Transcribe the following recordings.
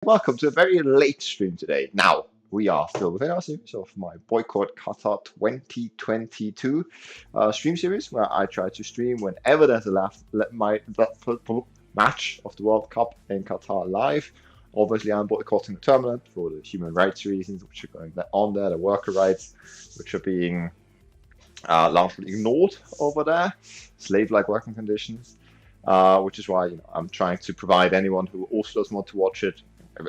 Welcome to a very late stream today. Now, we are still within our series of my Boycott Qatar 2022 stream series, where I try to stream whenever there's a match of the World Cup in Qatar live. Obviously, I'm boycotting the tournament for the human rights reasons, which are going on there, the worker rights, which are being largely ignored over there, slave-like working conditions. Which is why I'm trying to provide anyone who also doesn't want to watch it.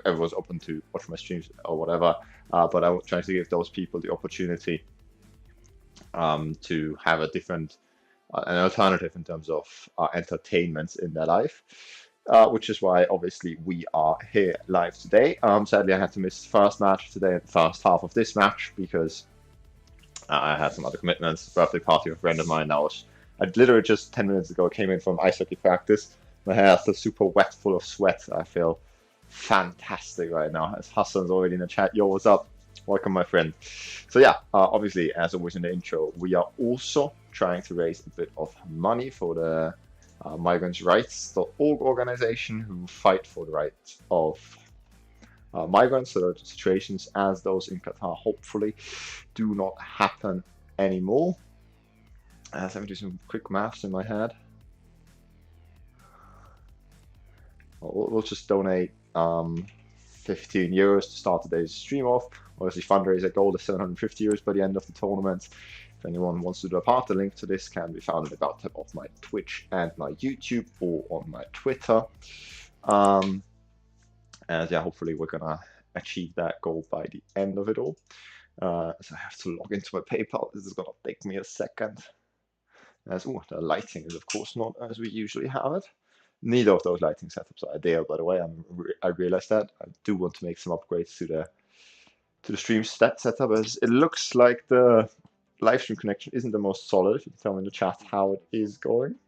Everyone's open to watch my streams or whatever, but I'm trying to give those people the opportunity to have a different, an alternative in terms of entertainment in their life. Which is why obviously we are here live today. Sadly, I had to miss the first match today, the first half of this match, because I had some other commitments. Birthday party of a friend of mine. I literally just 10 minutes ago came in from ice hockey practice. My hair is still super wet, full of sweat. I feel fantastic right now. As Hassan's already in the chat. Yo, what's up? Welcome, my friend. So yeah, obviously, as always in the intro, we are also trying to raise a bit of money for the Migrants' Rights.org organization, who fight for the rights of migrants, so that situations as those in Qatar hopefully do not happen anymore. Let me do some quick maths in my head. We'll just donate 15 euros to start today's stream off. Obviously, fundraiser goal is 750 euros by the end of the tournament. If anyone wants to do a part, the link to this can be found in the about tab of my Twitch and my YouTube or on my Twitter. And yeah, hopefully we're gonna achieve that goal by the end of it all. So I have to log into my PayPal. This is gonna take me a second. The lighting is of course not as we usually have it. Neither of those lighting setups are ideal, by the way. I realized that. I do want to make some upgrades to the stream setup, as it looks like the live stream connection isn't the most solid. If you can tell me in the chat how it is going.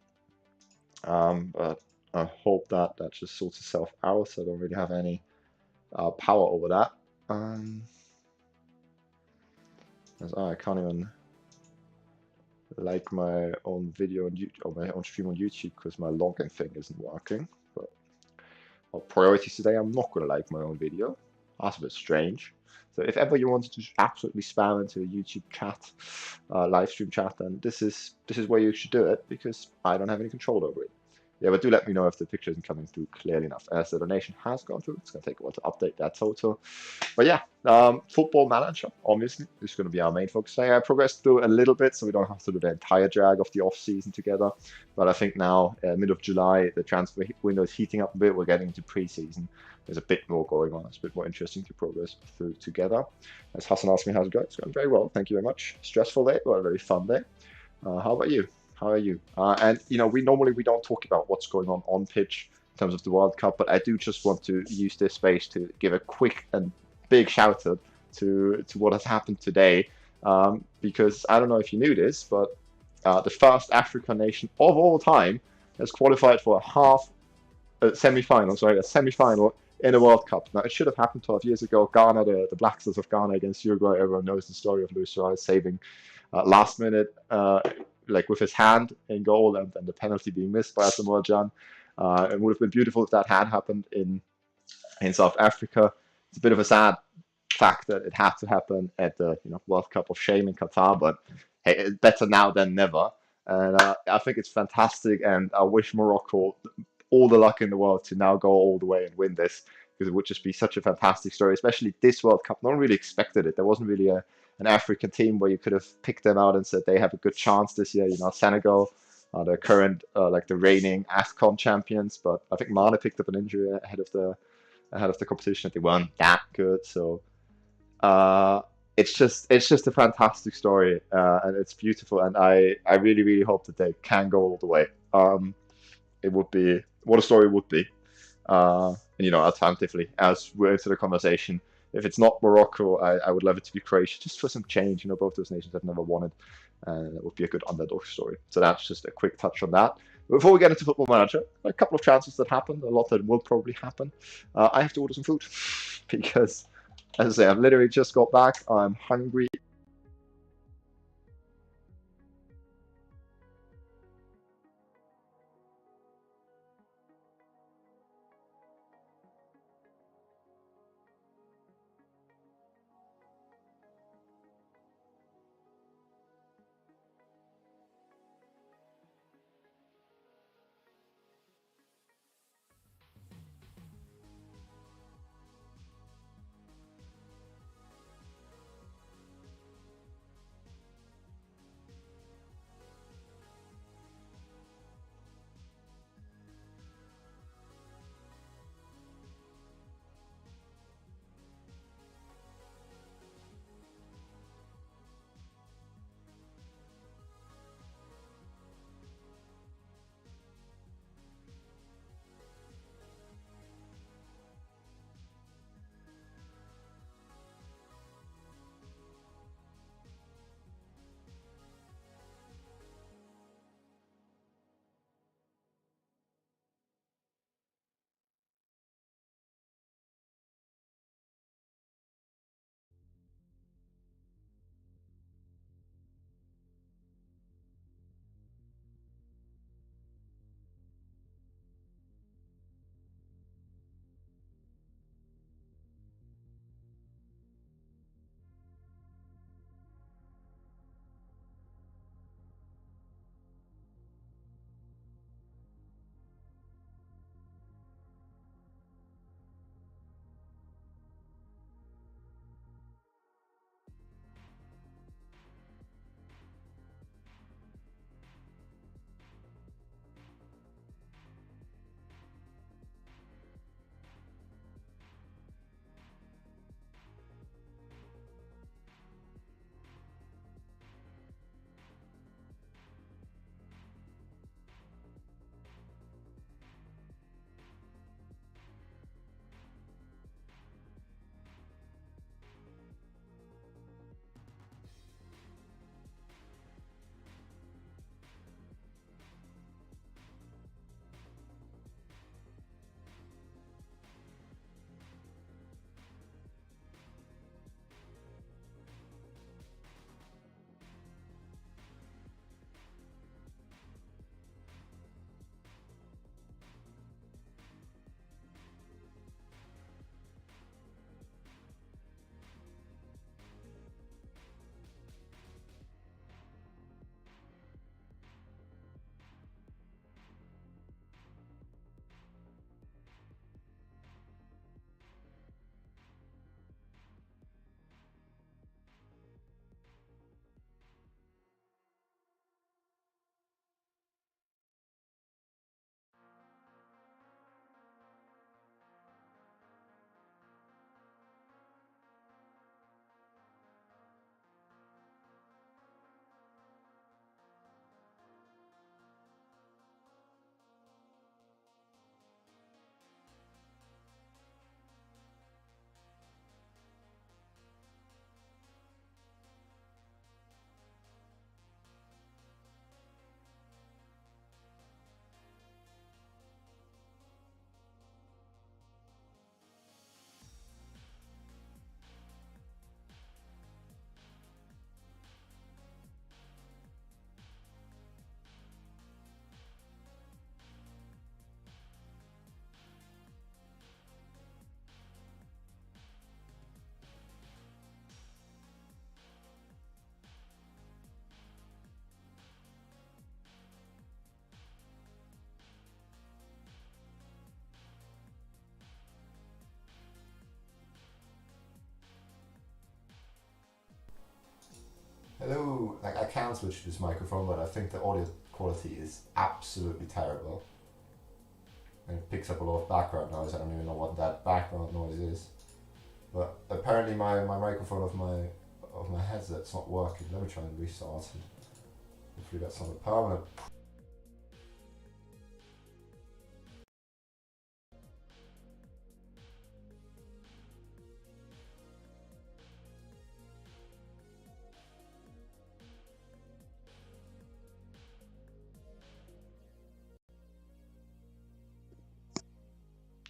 But I hope that just sorts itself out, so I don't really have any power over that. I can't even like my own video on YouTube, or my own stream on YouTube, because my login thing isn't working. But priorities today, I'm not going to like my own video. That's a bit strange. So if ever you wanted to absolutely spam into a YouTube chat, live stream chat, then this is where you should do it, because I don't have any control over it. Yeah, but do let me know if the picture isn't coming through clearly enough. As the donation has gone through, it's going to take a while to update that total. But yeah, Football Manager, obviously, is going to be our main focus today. I progressed through a little bit, so we don't have to do the entire drag of the off-season together. But I think now, mid of July, the transfer window is heating up a bit. We're getting into pre-season. There's a bit more going on. It's a bit more interesting to progress through together. As Hassan asked me how's it going, it's going very well. Thank you very much. Stressful day, but a very fun day. How about you? How are you? And we normally don't talk about what's going on pitch in terms of the World Cup, but I do just want to use this space to give a quick and big shout out to what has happened today, because I don't know if you knew this, but the first African nation of all time has qualified for a semi-final in a World Cup. Now, it should have happened 12 years ago. Ghana, the Black Stars of Ghana against Uruguay. Everyone knows the story of Luis Suarez saving last minute, like with his hand in goal, and then the penalty being missed by Asamoah Gyan. It would have been beautiful if that had happened in South Africa. It's a bit of a sad fact that it had to happen at the World Cup of Shame in Qatar, but hey, it's better now than never. And I think it's fantastic, and I wish Morocco all the luck in the world to now go all the way and win this, because it would just be such a fantastic story, especially this World Cup. No one really expected it. There wasn't really an African team where you could have picked them out and said they have a good chance this year. Senegal, the current the reigning AFCON champions, but I think Mane picked up an injury ahead of the competition. They weren't that good, so it's just a fantastic story, and it's beautiful, and I really hope that they can go all the way. It would be what a story would be, and alternatively, as we're into the conversation, if it's not Morocco, I would love it to be Croatia, just for some change. Both those nations have never won it, and it would be a good underdog story. So that's just a quick touch on that. Before we get into Football Manager, a couple of chances that happened, a lot that will probably happen. I have to order some food because, as I say, I've literally just got back. I'm hungry. Hello. Like I can switch this microphone, but I think the audio quality is absolutely terrible. And it picks up a lot of background noise. I don't even know what that background noise is. But apparently my microphone of my headset's not working. Let me try and restart it. Hopefully that's not a permanent.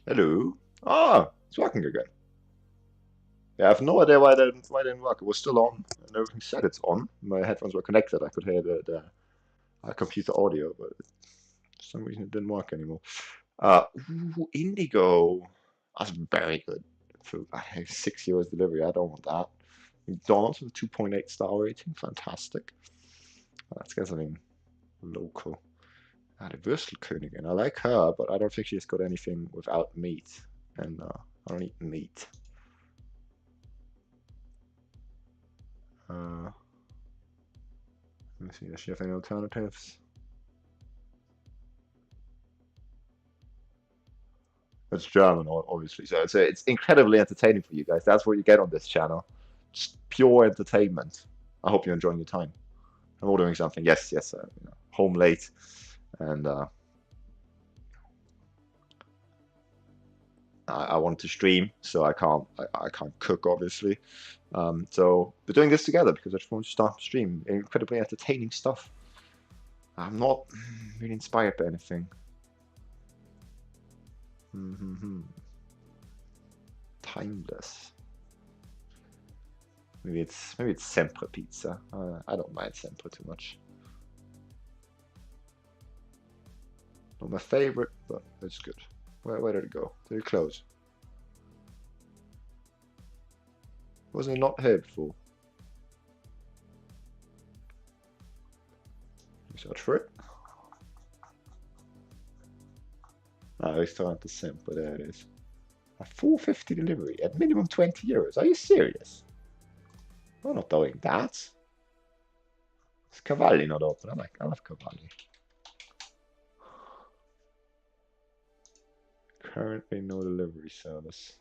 Hello. Ah, it's working again. Yeah, I have no idea why it didn't work. It was still on, and everything said it's on. My headphones were connected. I could hear the computer audio, but for some reason it didn't work anymore. Ooh, Indigo. That's very good. For I have 6 years delivery. I don't want that. McDonald's with a 2.8 star rating. Fantastic. Let's get something local. The Würstelkönigin. I like her, but I don't think she's got anything without meat. And I don't eat meat. Let me see. Does she have any alternatives? It's German, obviously. So it's incredibly entertaining for you guys. That's what you get on this channel. Just pure entertainment. I hope you're enjoying your time. I'm ordering something. Yes, yes. Home late, and I want to stream, so I can't cook, obviously. So we're doing this together because I just want to start to stream incredibly entertaining stuff. I'm not really inspired by anything. Timeless. Maybe it's sempre pizza. I don't mind sempre too much. Not my favorite, but it's good. Where did it go? Did it close? Wasn't it not here before? Search for it. Ristorante sempre, there it is. A 450 delivery at minimum 20 euros. Are you serious? I'm not doing that. Is Cavalli not open? I love Cavalli. Currently no delivery service.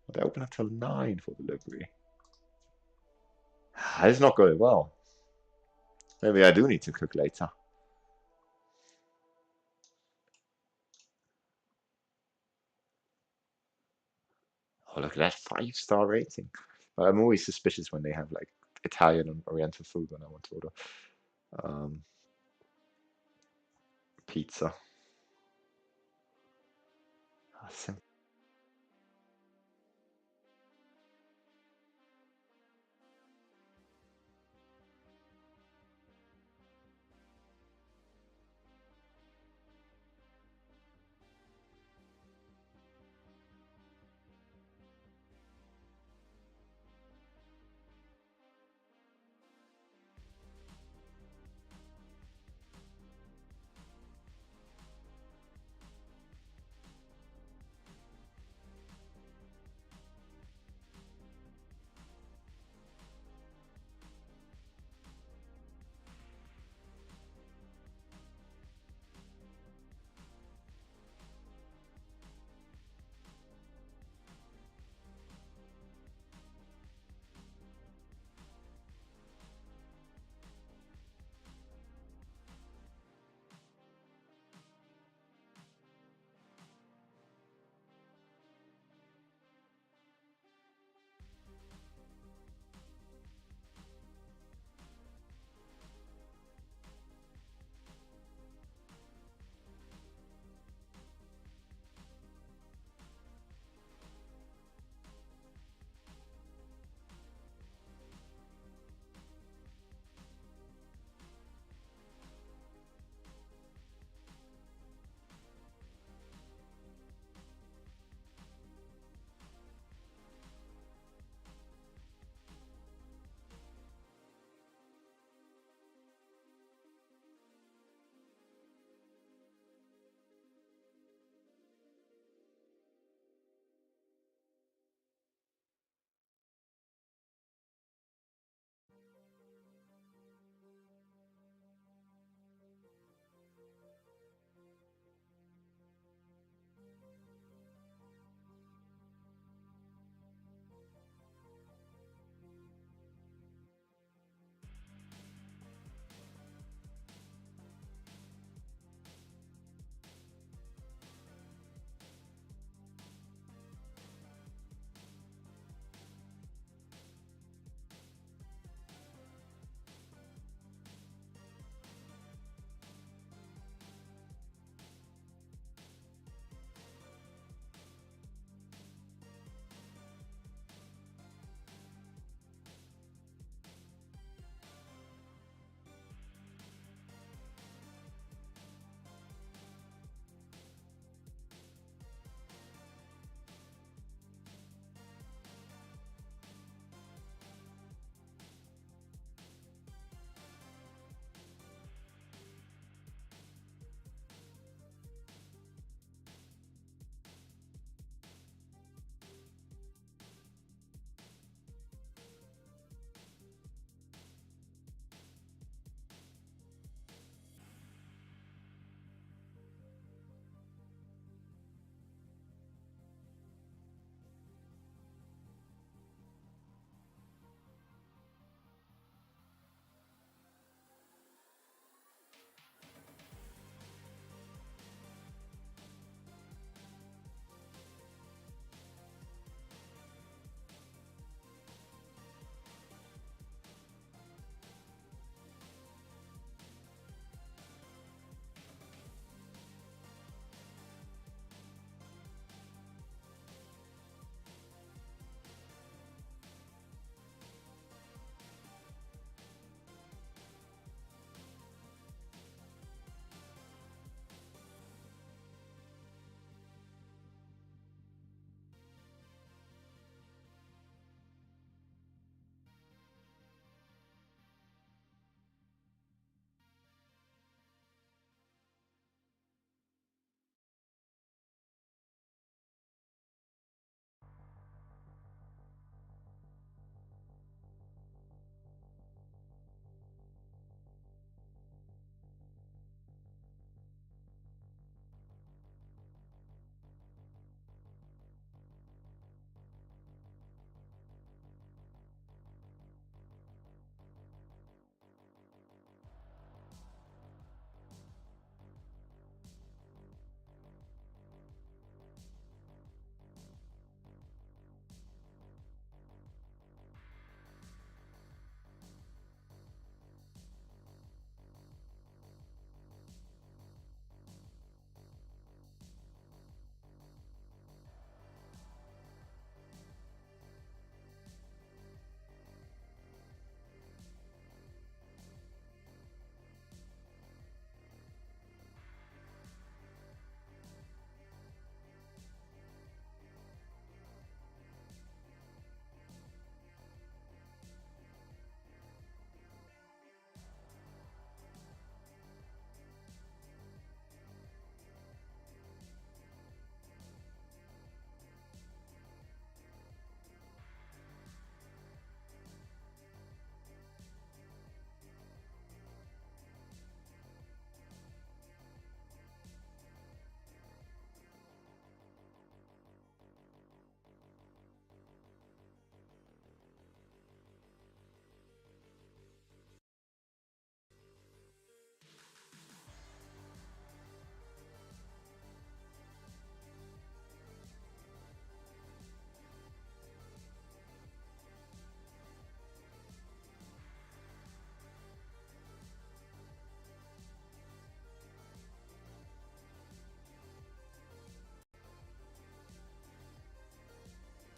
But they open until 9 for delivery. It's not going well. Maybe I do need to cook later. Oh, look at that 5-star rating. But I'm always suspicious when they have like Italian and Oriental food when I want to order pizza.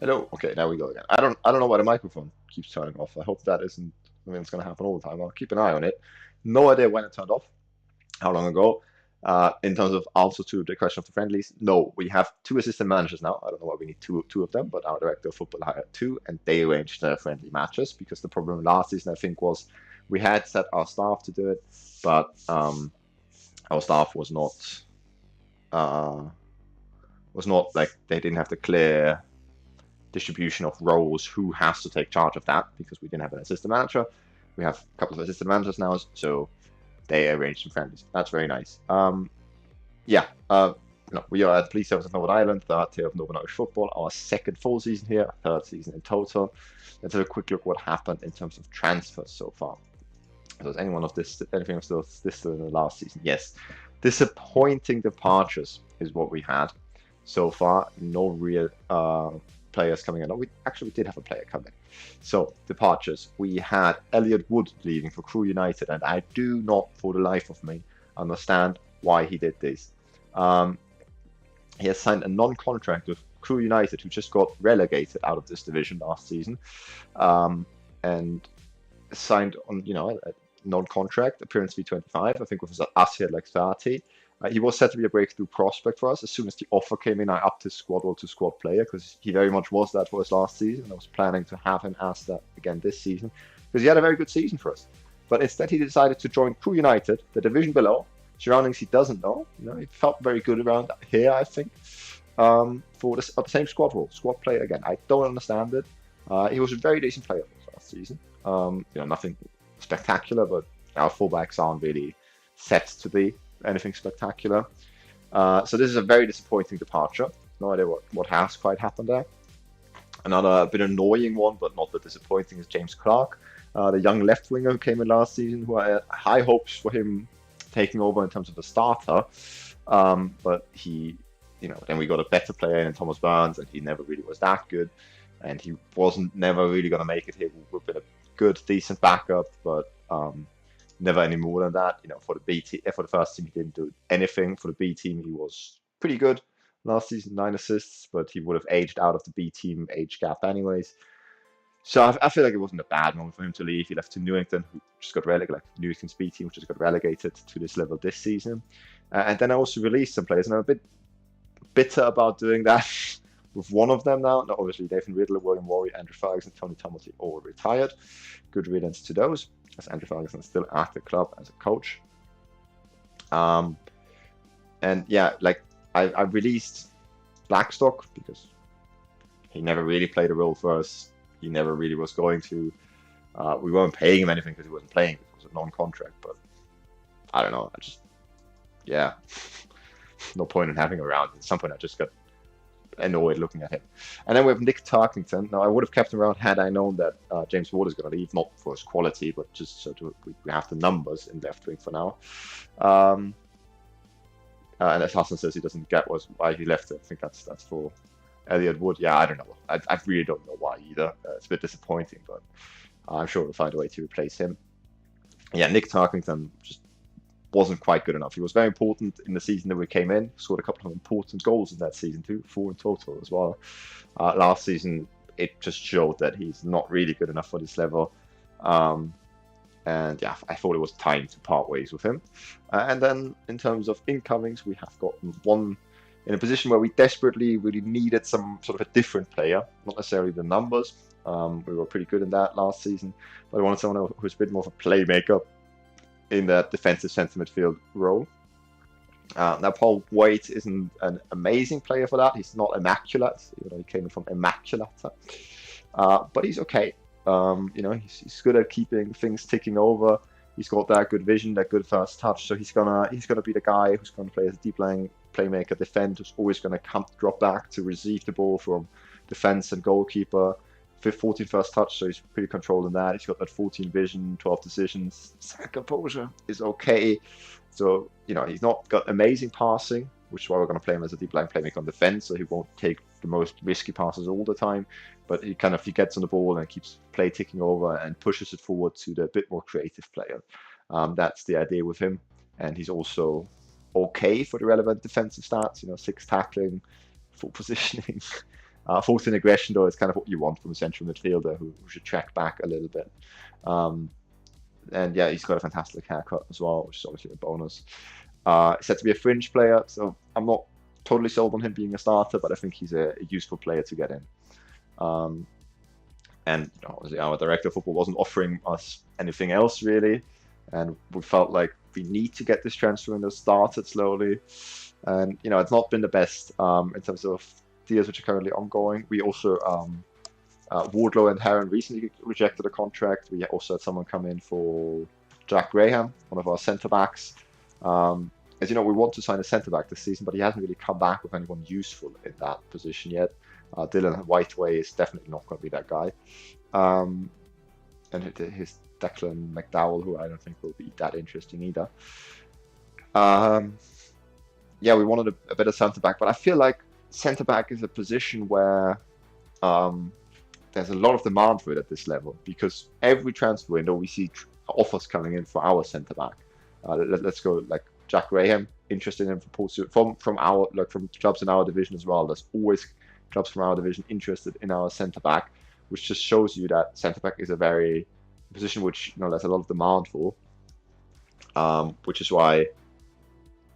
Hello. Okay, now we go again. I don't know why the microphone keeps turning off. I hope that isn't something that's going to happen all the time. I'll keep an eye on it. No idea when it turned off, how long ago. In terms of answer to the question of the friendlies, no, we have two assistant managers now. I don't know why we need two of them, but our director of football hired two, and they arranged the friendly matches because the problem last season, I think, was we had set our staff to do it, but our staff uh, was not like they didn't have the clear distribution of roles who has to take charge of that because we didn't have an assistant manager. We have a couple of assistant managers now, so they arranged some friendlies. That's very nice. Yeah, we are at Police Service of Northern Ireland, third tier of Northern Irish football, our second full season here, third season in total. Let's have a quick look what happened in terms of transfers so far. Was anything of this in the last season? Yes. Disappointing departures is what we had so far. No real players coming in. Oh, we did have a player coming. So departures. We had Elliot Wood leaving for Crewe United, and I do not, for the life of me, understand why he did this. He has signed a non-contract with Crewe United, who just got relegated out of this division last season, and signed on a non-contract, appearance fee 25. I think with us he had like 30. He was set to be a breakthrough prospect for us. As soon as the offer came in, I upped his squad role to squad player because he very much was that for us last season. I was planning to have him as that again this season because he had a very good season for us. But instead, he decided to join Crewe United, the division below, surroundings he doesn't know. He felt very good around here, I think, for the same squad role, squad player again. I don't understand it. He was a very decent player for us last season. Nothing spectacular, but our fullbacks aren't really set to be anything spectacular. So this is a very disappointing departure. No idea what has quite happened there. Another bit annoying one, but not that disappointing, is James Clark, the young left winger who came in last season, who I had high hopes for him taking over in terms of the starter. But he, then we got a better player in Thomas Burns, and he never really was that good. And he wasn't never really going to make it here. We've been a good, decent backup, but never any more than that. For the B team, for the first team, he didn't do anything. For the B team, he was pretty good last season, 9 assists, but he would have aged out of the B team age gap anyways. So I feel like it wasn't a bad moment for him to leave. He left to Newington, who just got relegated, like Newington's B team, which just got relegated to this level this season. And then I also released some players, and I'm a bit bitter about doing that with one of them now. Not obviously Nathan Riddle, William Warry, Andrew Ferguson, Tony Thomas, all retired. Good riddance to those, as Andrew Ferguson is still at the club as a coach. And yeah, like I released Blackstock because he never really played a role for us. He never really was going to. We weren't paying him anything because he wasn't playing. It was a non-contract, but I don't know. Yeah, no point in having him around. At some point, I just got annoyed looking at him. And then we have Nick Tarkington. Now, I would have kept him around had I known that James Ward is going to leave, not for his quality, but just so we have the numbers in left wing for now. And as Hassan says, he doesn't get why he left it. I think that's for Elliot Wood. Yeah, I don't know. I really don't know why either. It's a bit disappointing, but I'm sure we'll find a way to replace him. Yeah, Nick Tarkington just wasn't quite good enough. He was very important in the season that we came in. Scored a couple of important goals in that season too, 4 in total as well. Last season, it just showed that he's not really good enough for this level. And yeah, I thought it was time to part ways with him. And then in terms of incomings, we have gotten one in a position where we desperately really needed some sort of a different player, not necessarily the numbers. We were pretty good in that last season, but I wanted someone who's a bit more of a playmaker in that defensive centre midfield role. Now, Paul Waite isn't an amazing player for that. He's not immaculate. He came from immaculate, but he's okay. He's good at keeping things ticking over. He's got that good vision, that good first touch. So he's gonna be the guy who's gonna play as a deep line playmaker, defend, who's always gonna drop back to receive the ball from defense and goalkeeper. 14 first touch, so he's pretty controlled in that. He's got that 14 vision, 12 decisions. Composure is okay. So, he's not got amazing passing, which is why we're going to play him as a deep line playmaker on defense, so he won't take the most risky passes all the time. But he gets on the ball and keeps play ticking over and pushes it forward to the bit more creative player. That's the idea with him. And he's also okay for the relevant defensive stats, 6 tackling, 4 positioning. Forced in aggression, though, is kind of what you want from a central midfielder who should track back a little bit. And yeah, he's got a fantastic haircut as well, which is obviously a bonus. He's said to be a fringe player, so I'm not totally sold on him being a starter, but I think he's a useful player to get in. And obviously our director of football wasn't offering us anything else really, and we felt like we need to get this transfer window started slowly. And it's not been the best in terms of deals which are currently ongoing. We also Wardlow and Heron recently rejected a contract. We also had someone come in for Jack Graham, one of our centre backs. As you know, we want to sign a centre back this season, but he hasn't really come back with anyone useful in that position yet. Dylan Whiteway is definitely not going to be that guy. And his Declan McDowell, who I don't think will be that interesting either. Yeah, we wanted a better centre back, but I feel like centre back is a position where there's a lot of demand for it at this level, because every transfer window we see offers coming in for our centre back. Let's go like Jack Graham, interested in from clubs in our division as well. There's always clubs from our division interested in our centre back, which just shows you that centre back is a very position which there's a lot of demand for. Which is why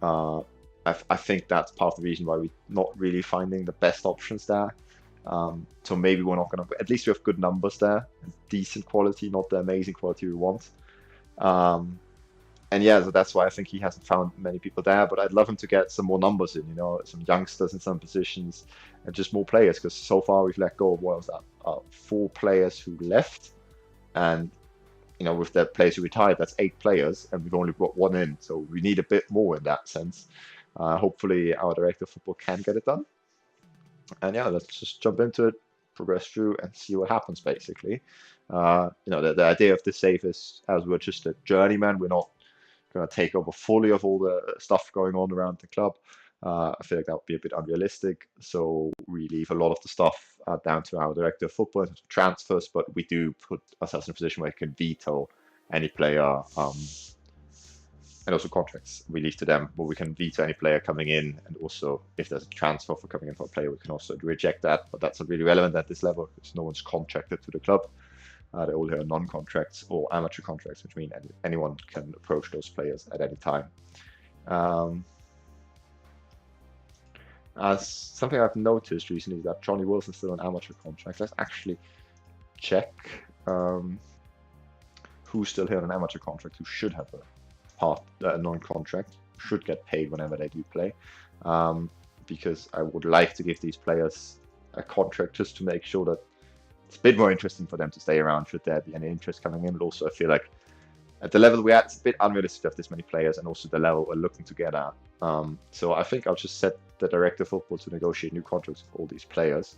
I think that's part of the reason why we're not really finding the best options there. So maybe we're not going to. At least we have good numbers there, decent quality, not the amazing quality we want. And yeah, so that's why I think he hasn't found many people there. But I'd love him to get some more numbers in, some youngsters in some positions, and just more players. Because so far we've let go of, what was that, 4 players who left, and with the players who retired, that's 8 players, and we've only brought 1 in. So we need a bit more in that sense. Hopefully our director of football can get it done. And yeah, let's just jump into it, progress through, and see what happens. Basically, the idea of this save is, as we're just a journeyman, we're not going to take over fully of all the stuff going on around the club. I feel like that would be a bit unrealistic. So we leave a lot of the stuff down to our director of football in terms of transfers, but we do put ourselves in a position where we can veto any player, and also contracts we leave to them, where we can veto any player coming in, and also if there's a transfer for coming in for a player, we can also reject that. But that's not really relevant at this level because no one's contracted to the club. They all have non-contracts or amateur contracts, which mean anyone can approach those players at any time. As something I've noticed recently is that Johnny Wilson's still an amateur contract. Let's actually check who's still here on an amateur contract, who should have a non-contract, should get paid whenever they do play. Because I would like to give these players a contract just to make sure that it's a bit more interesting for them to stay around should there be any interest coming in. But also I feel like at the level we're at, it's a bit unrealistic to have this many players, and also the level we're looking to get at. So I think I'll just set the director of football to negotiate new contracts with all these players,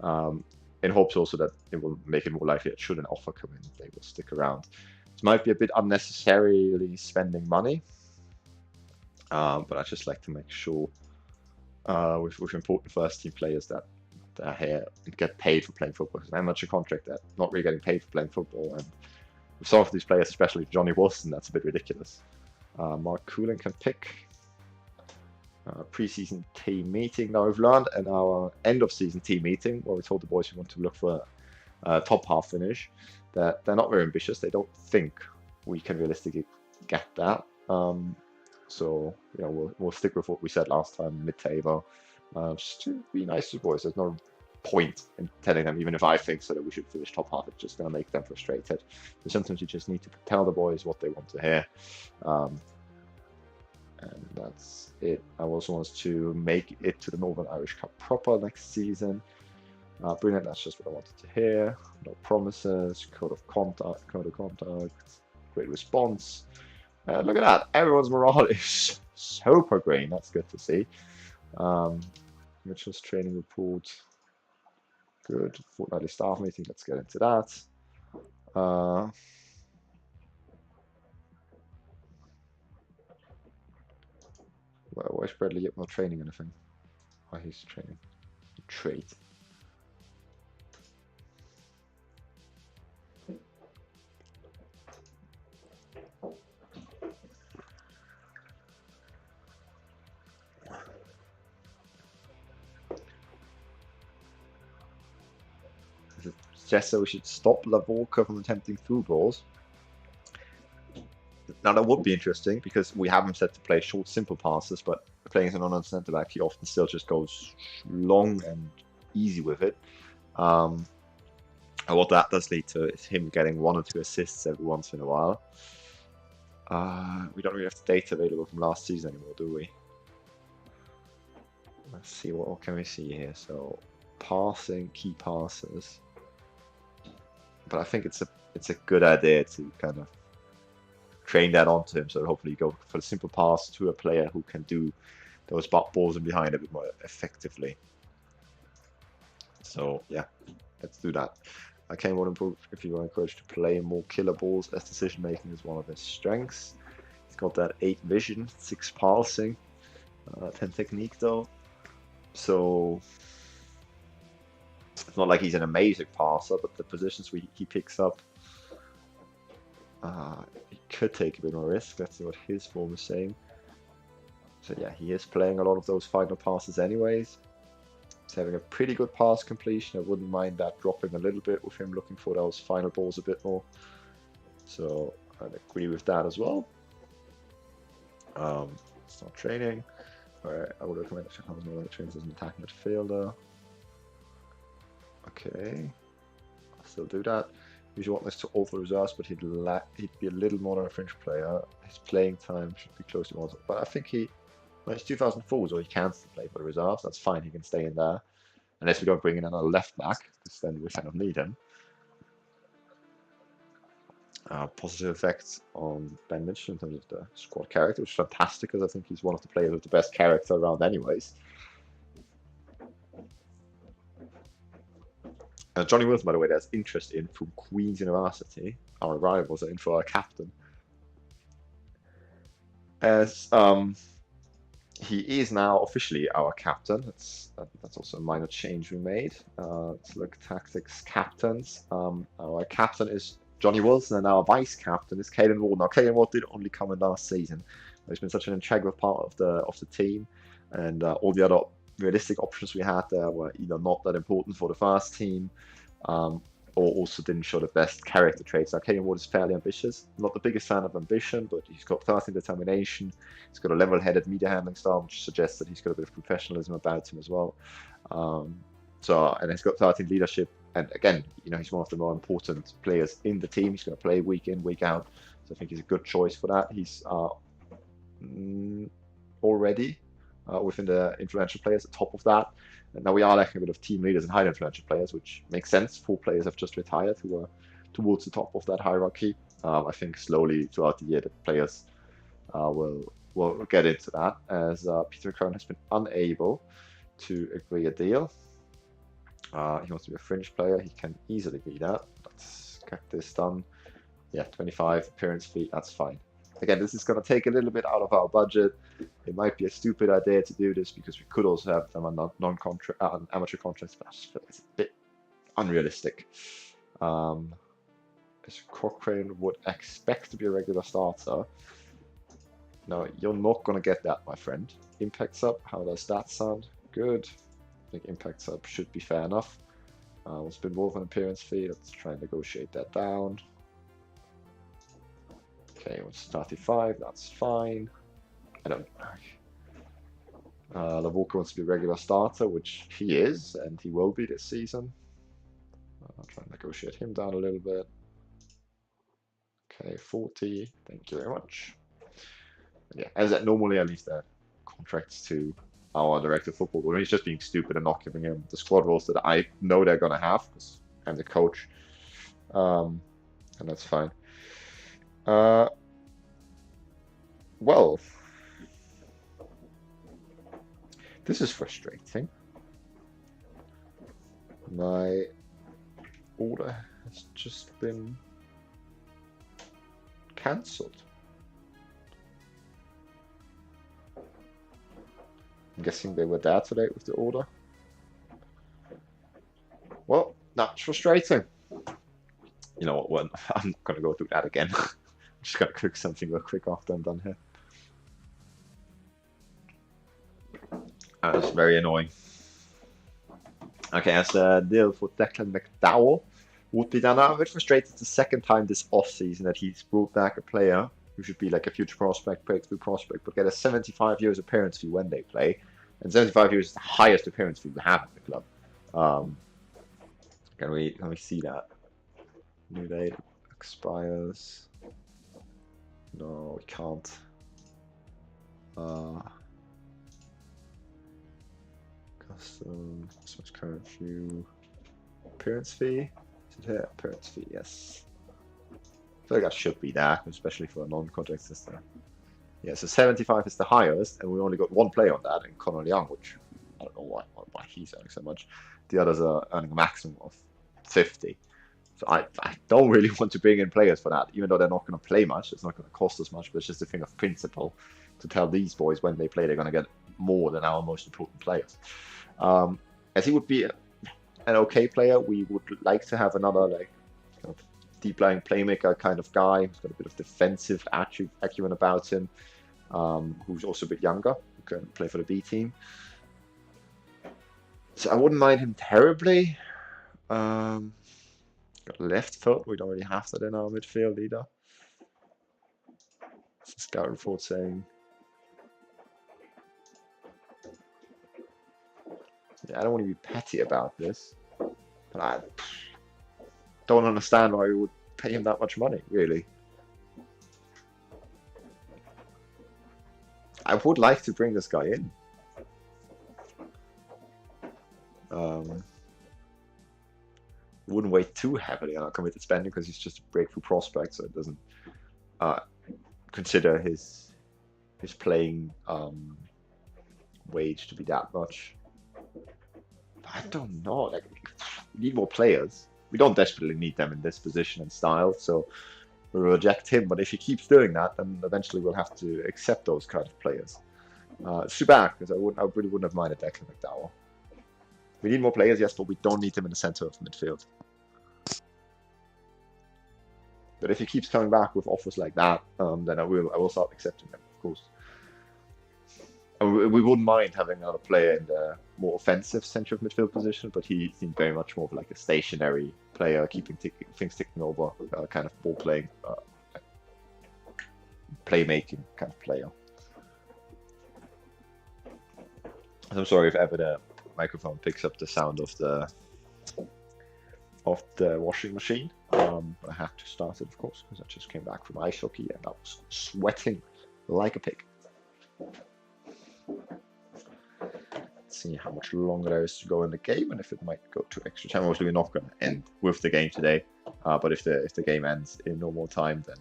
in hopes also that it will make it more likely that should an offer come in, they will stick around. It might be a bit unnecessarily spending money, but I just like to make sure with important first team players that they're here and get paid for playing football. Because amateur contract, they're not really getting paid for playing football, and with some of these players, especially Johnny Wilson, that's a bit ridiculous. Mark Cooling can pick pre-season team meeting. Now we've learned in our end of season team meeting, where we told the boys we want to look for a top half finish, that they're not very ambitious. They don't think we can realistically get that. So we'll stick with what we said last time, mid-table. Just to be nice to the boys. There's no point in telling them, even if I think so, that we should finish top half. It's just going to make them frustrated. So sometimes you just need to tell the boys what they want to hear. And that's it. I also want to make it to the Northern Irish Cup proper next season. Brilliant, that's just what I wanted to hear. No promises, code of conduct, great response. Look at that, everyone's morale is super green. That's good to see. Mitchell's training report. Good. Fortnightly staff meeting. Let's get into that. Why is Bradley yet not training anything? Why he's training? Trait. Does it suggest that we should stop Lavorka from attempting through balls? Now that would be interesting because we have him set to play short, simple passes, but playing as an on centre back, he often still just goes long and easy with it. And what that does lead to is him getting 1 or 2 assists every once in a while. We don't really have the data available from last season anymore, do we? Let's see, what can we see here? So, passing, key passes. But I think it's a good idea to kind of train that onto him, so hopefully you go for a simple pass to a player who can do those balls in behind a bit more effectively. So yeah, let's do that. I can want to improve if you are encouraged to play more killer balls, as decision making is one of his strengths. He's got that 8 vision, 6 passing, 10 technique though. So it's not like he's an amazing passer, but the positions he picks up, he could take a bit more risk. Let's see what his form is saying. So yeah, he is playing a lot of those final passes anyways. He's having a pretty good pass completion. I wouldn't mind that dropping a little bit with him looking for those final balls a bit more. So I'd agree with that as well. Start training. Alright, I would recommend check out the trains as an attacking midfielder. Okay, I'll still do that. Usually want this to all the reserves, but he'd be a little more than a fringe player. His playing time should be close to 1, but I think it's 2004, so he can still play for the reserves. That's fine, he can stay in there. Unless we don't bring in another left back, because then we kind of need him. Positive effects on Ben Mitchell in terms of the squad character, which is fantastic, because I think he's one of the players with the best character around anyways. Johnny Wilson, by the way, there's interest in from Queen's University. Our rivals are in for our captain. As he is now officially our captain. That's also a minor change we made. Let's look tactics captains. Our captain is Johnny Wilson, and our vice captain is Caden Ward. Now, Caden Ward did only come in last season. He's been such an integral part of the team, and all the other realistic options we had there were either not that important for the first team, or also didn't show the best character traits. Now, Caden Ward is fairly ambitious. Not the biggest fan of ambition, but he's got 13 determination. He's got a level-headed media handling style, which suggests that he's got a bit of professionalism about him as well. And he's got 13 leadership. And again, he's one of the more important players in the team. He's going to play week in, week out. So I think he's a good choice for that. He's already within the influential players at the top of that. And now we are lacking a bit of team leaders and high influential players, which makes sense. 4 players have just retired who are towards the top of that hierarchy. I think slowly throughout the year the players will get into that, as Peter McCrone has been unable to agree a deal. He wants to be a fringe player. He can easily be that. Let's get this done. Yeah, 25 appearance fee, that's fine. Again, this is going to take a little bit out of our budget. It might be a stupid idea to do this because we could also have them on amateur contracts, but I just feel it's a bit unrealistic. As Cochrane would expect to be a regular starter. No, you're not going to get that, my friend. Impact sub, how does that sound? Good. I think impact sub should be fair enough. It's been more of an appearance fee. Let's try and negotiate that down. Okay, it's 35, that's fine. I don't Lavorka wants to be a regular starter, which he is, and he will be this season. I'll try and negotiate him down a little bit. Okay, 40, thank you very much. And yeah, as normally I leave the contracts to our director of football, when he's just being stupid and not giving him the squad roles that I know they're going to have, because I'm the coach. And that's fine. Well, this is frustrating. My order has just been cancelled. I'm guessing they were there today with the order. Well, that's frustrating. You know what, I'm not going to go through that again. I'm just going to cook something real quick after I'm done here. That's very annoying. Okay, as the deal for Declan McDowell would be done. I'm a bit frustrated. It's the second time this off-season that he's brought back a player who should be like a future prospect, breakthrough prospect, but get a 75 years appearance fee when they play. And 75 years is the highest appearance fee we have in the club. Can we see that? New date expires. No, we can't. Custom, Christmas current view. Appearance fee? Is it here? Appearance fee, yes. I feel like that should be that, especially for a non-contract system. Yeah, so 75 is the highest, and we only got one player on that, in Connor Young, which I don't know why he's earning so much. The others are earning a maximum of 50. So I don't really want to bring in players for that, even though they're not going to play much. It's not going to cost us much, but it's just a thing of principle to tell these boys when they play they're going to get more than our most important players. As he would be an okay player, we would like to have another like kind of deep lying playmaker kind of guy who's got a bit of defensive acumen about him, who's also a bit younger, who can play for the B team. So I wouldn't mind him terribly. Got left foot. We don't really have that in our midfield either. It's a scout report saying. Yeah, I don't want to be petty about this, but I don't understand why we would pay him that much money, really. I would like to bring this guy in. Wouldn't weigh too heavily on our committed spending because he's just a breakthrough prospect, so it doesn't consider his playing wage to be that much. But I don't know. Like, we need more players. We don't desperately need them in this position and style, so we'll reject him. But if he keeps doing that, then eventually we'll have to accept those kind of players. It's too bad because I really wouldn't have minded Declan McDowell. We need more players, yes, but we don't need them in the center of the midfield. But if he keeps coming back with offers like that, then I will start accepting them, of course. And we wouldn't mind having another player in the more offensive center of midfield position, but he seemed very much more of like a stationary player, keeping things ticking over, kind of ball playing, playmaking kind of player. I'm sorry if ever the microphone picks up the sound of the washing machine. I had to start it, of course, because I just came back from ice hockey and I was sweating like a pig. Let's see how much longer there is to go in the game and if it might go to extra time. Obviously, we're not going to end with the game today, but if the game ends in normal time, then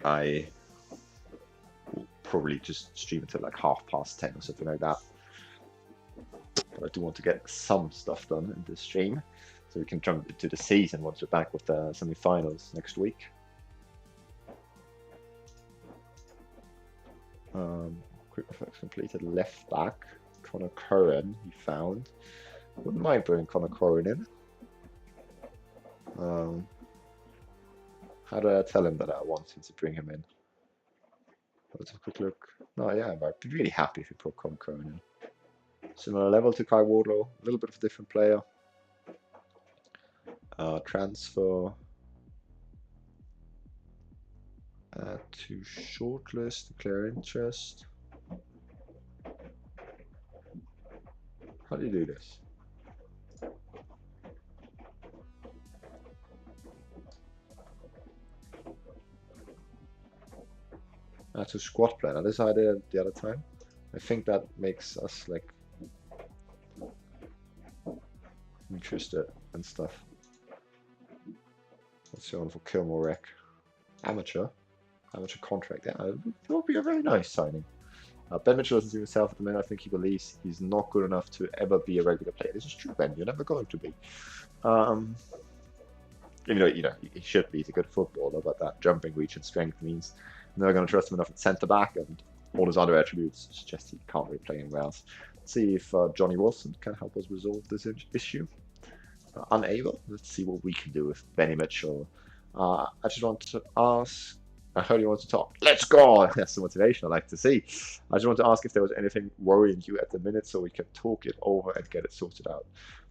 I will probably just stream until like 10:30 or something like that. But I do want to get some stuff done in this stream, so we can jump into the season once we're back with the semi-finals next week. Quick reflex completed. Left back, Connor Curran, he found. Wouldn't mind bringing Connor Curran in. How do I tell him that I wanted to bring him in? Let's have a quick look. No, yeah, I'd be really happy if we put Connor Curran in. Similar level to Kai Wardlow, a little bit of a different player. Transfer. To shortlist, declare interest. How do you do this? To squad plan. Now, this I did the other time. I think that makes us like interested and stuff. What's the one for Kilmore Rec? Amateur contract. Yeah, it would be a very nice signing. Ben Mitchell doesn't see himself at the minute. I think he believes he's not good enough to ever be a regular player. This is true, Ben. You're never going to be. Even though he should be. He's a good footballer, but that jumping reach and strength means I'm never going to trust him enough at centre back, and all his other attributes suggest he can't really play anywhere else. Let's see if Johnny Wilson can help us resolve this issue. Unable. Let's see what we can do with Benny Mitchell. I just want to ask I heard you want to talk. Let's go! That's the motivation I like to see. I just want to ask if there was anything worrying you at the minute so we can talk it over and get it sorted out.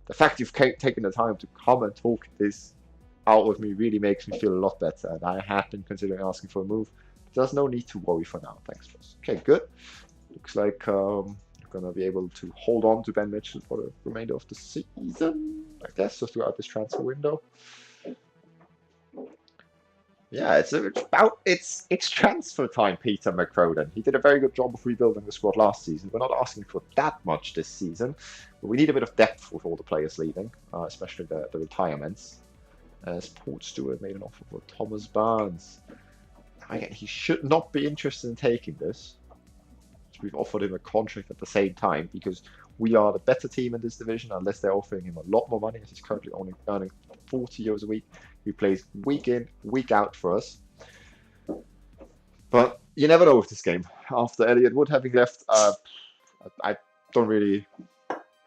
The fact you've taken the time to come and talk this out with me really makes me feel a lot better, and I have been considering asking for a move. There's no need to worry for now. Thanks, Ross. Okay, good. Looks like you're going to be able to hold on to Ben Mitchell for the remainder of the season, I guess, so throughout this transfer window. Yeah, it's transfer time, Peter McCroden. He did a very good job of rebuilding the squad last season. We're not asking for that much this season, but we need a bit of depth with all the players leaving, especially the retirements. Port Stewart made an offer for Thomas Barnes. Again, he should not be interested in taking this. We've offered him a contract at the same time because we are the better team in this division unless they're offering him a lot more money, as he's currently only earning 40 euros a week. He plays week in, week out for us. But you never know with this game. After Elliot Wood having left, I don't really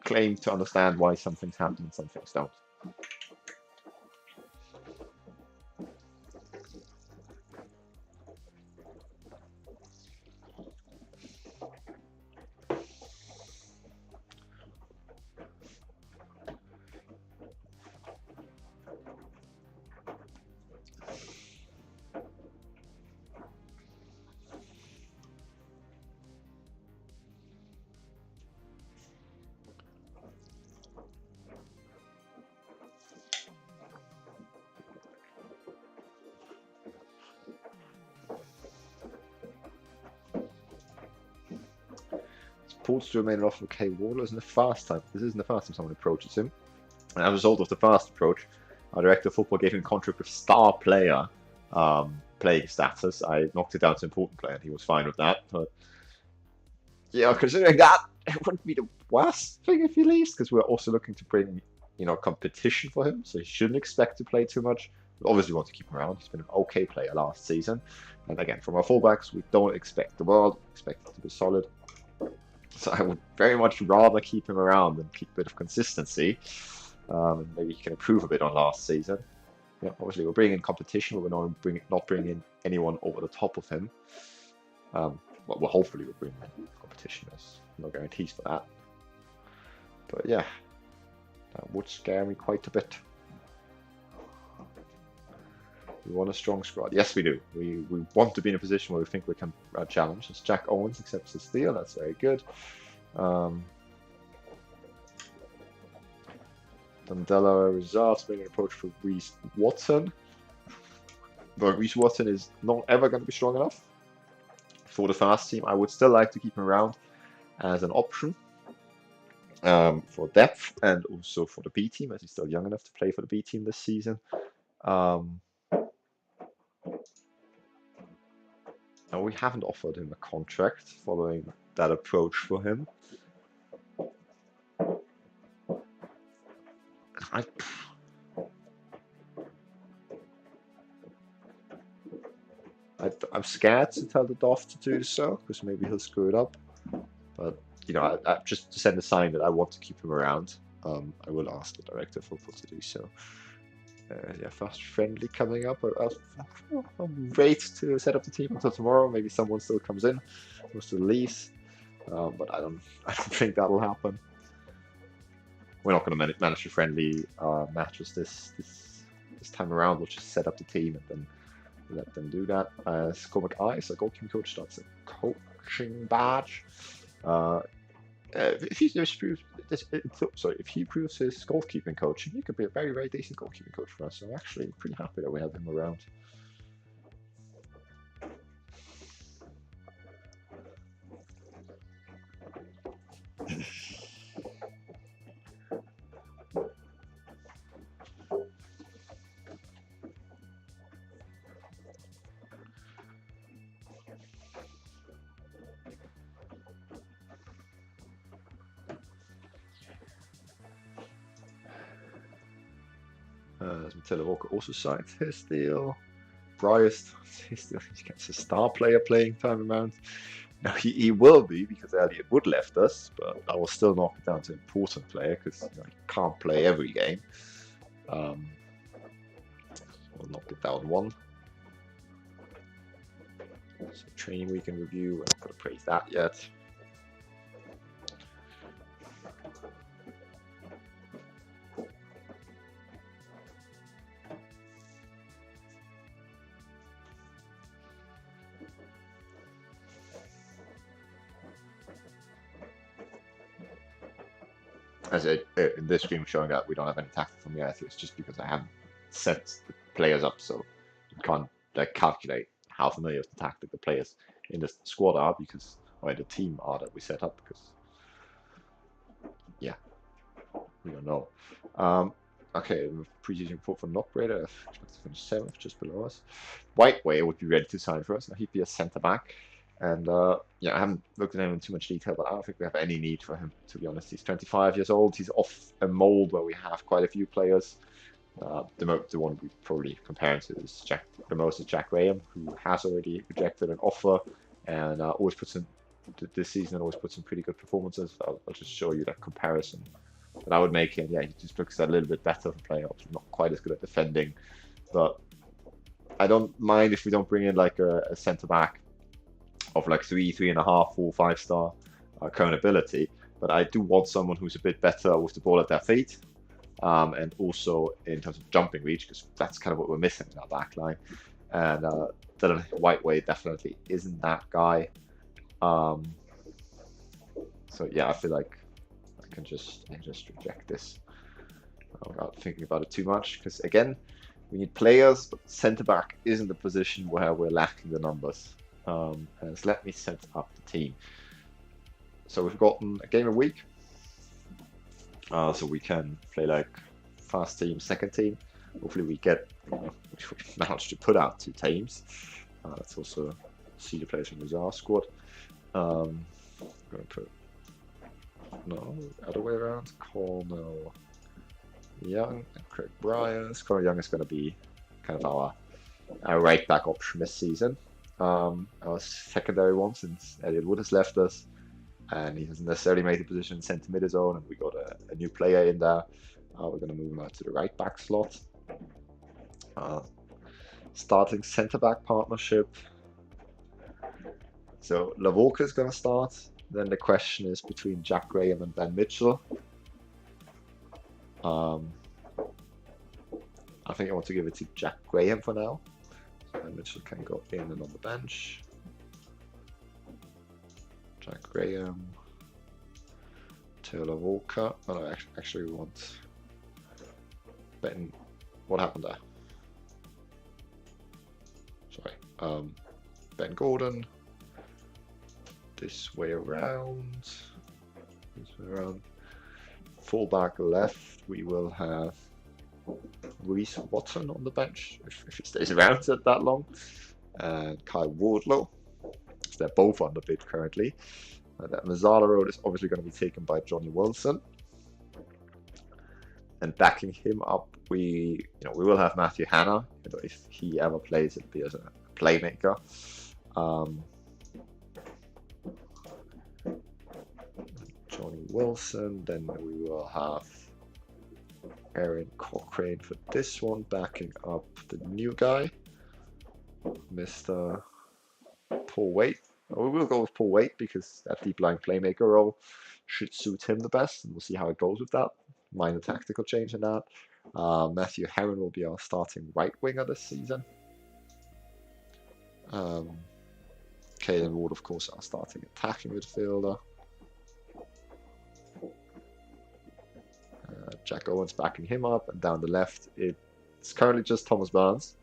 claim to understand why some things happen and some things don't. Portster made an offer for K. Waller isn't the first time. This isn't the first time someone approaches him. And as a result of the first approach, our director of football gave him a contract with star player playing status. I knocked it down to important player, and he was fine with that. But yeah, considering that, it wouldn't be the worst thing if he leaves, because we're also looking to bring, you know, competition for him. So he shouldn't expect to play too much. We obviously want to keep him around. He's been an okay player last season. And again, from our fullbacks, we don't expect the world. We expect it to be solid. So I would very much rather keep him around and keep a bit of consistency. And maybe he can improve a bit on last season. Yeah, obviously we're bringing in competition, but we're not bringing in anyone over the top of him. Well, hopefully we'll bring in competition. There's no guarantees for that. But yeah, that would scare me quite a bit. We want a strong squad. Yes, we do. We want to be in a position where we think we can challenge. As Jack Owens accepts his deal, that's very good. Dandela Reserves made an approach for Reese Watson. But Reese Watson is not ever going to be strong enough for the fast team. I would still like to keep him around as an option for depth and also for the B team, as he's still young enough to play for the B team this season. Now, we haven't offered him a contract following that approach for him. I'm scared to tell the Doff to do so, because maybe he'll screw it up. But, you know, I just to send a sign that I want to keep him around, I will ask the director of football to do so. Yeah, fast friendly coming up. I'll wait to set up the team until tomorrow. Maybe someone still comes in, or still leaves, but I don't think that'll happen. We're not going to manage the friendly matches this time around. We'll just set up the team and then let them do that. Cormac Ice, our goalkeeping coach, starts a coaching badge. If he improves his goalkeeping coaching, he could be a very, very decent goalkeeping coach for us. So I'm actually pretty happy that we have him around. Matilda Walker also signed his deal. Bryce, his deal. He gets a star player playing time around. Now he will be, because Elliot Wood left us, but I will still knock it down to important player, because you know, he can't play every game. We'll knock it down one. So training week in review, we're not going to praise that yet. As in this stream showing that we don't have any tactics from yet, it's just because I haven't set the players up, so you can't like calculate how familiar with the tactic the players in the squad are, because, or the team are that we set up, because yeah, we don't know. Okay, preseason report for Knockbrader, expected to finish 7th, just below us. Whiteway would be ready to sign for us. Now he'd be a centre back. And yeah, I haven't looked at him in too much detail, but I don't think we have any need for him, to be honest. He's 25 years old. He's off a mold where we have quite a few players. The one we probably compare him to is Jack Graham, who has already rejected an offer and always puts in this season, always puts in pretty good performances. I'll just show you that comparison that I would make him. Yeah, he just looks a little bit better for playoffs, not quite as good at defending, but I don't mind if we don't bring in like a centre back of like 3.5, 4, 5-star current ability, but I do want someone who's a bit better with the ball at their feet, and also in terms of jumping reach, because that's kind of what we're missing in our back line. And Dylan Whiteway definitely isn't that guy. So yeah, I feel like I can just reject this without thinking about it too much, because again, we need players, but centre back isn't the position where we're lacking the numbers. And let me set up the team. So we've gotten a game a week, so we can play like fast team, second team. Hopefully we get, we managed to put out 2 teams. Let's also see the players from the Czar squad. I'm going to put, no, other way around, Cornell Young and Craig Bryans. Cornell Young is going to be kind of our right back option this season. Our secondary one, since Elliot Wood has left us and he hasn't necessarily made the position centre mid his own, and we got a new player in there. We're going to move him out to the right back slot. Starting centre back partnership. So Lavorka is going to start. Then the question is between Jack Graham and Ben Mitchell. I think I want to give it to Jack Graham for now. And Mitchell can go in and on the bench. Jack Graham, Taylor Walker. Oh no, actually we want Ben. What happened there? Sorry. Ben Gordon. This way around. This way around. Fullback left, we will have Reese Watson on the bench if he stays around that long, and Kyle Wardlow. They're both on the bid currently. That Mazzala Road is obviously going to be taken by Johnny Wilson, and backing him up, we will have Matthew Hanna. If he ever plays, it'll be as a playmaker. Johnny Wilson. Then we will have Aaron Cochrane for this one, backing up the new guy, Mr. Paul Waite. We will go with Paul Waite because that deep line playmaker role should suit him the best, and we'll see how it goes with that. Minor tactical change in that. Matthew Herron will be our starting right winger this season. Caden Ward, of course, our starting attacking midfielder. Jack Owens backing him up, and down the left it's currently just Thomas Burns.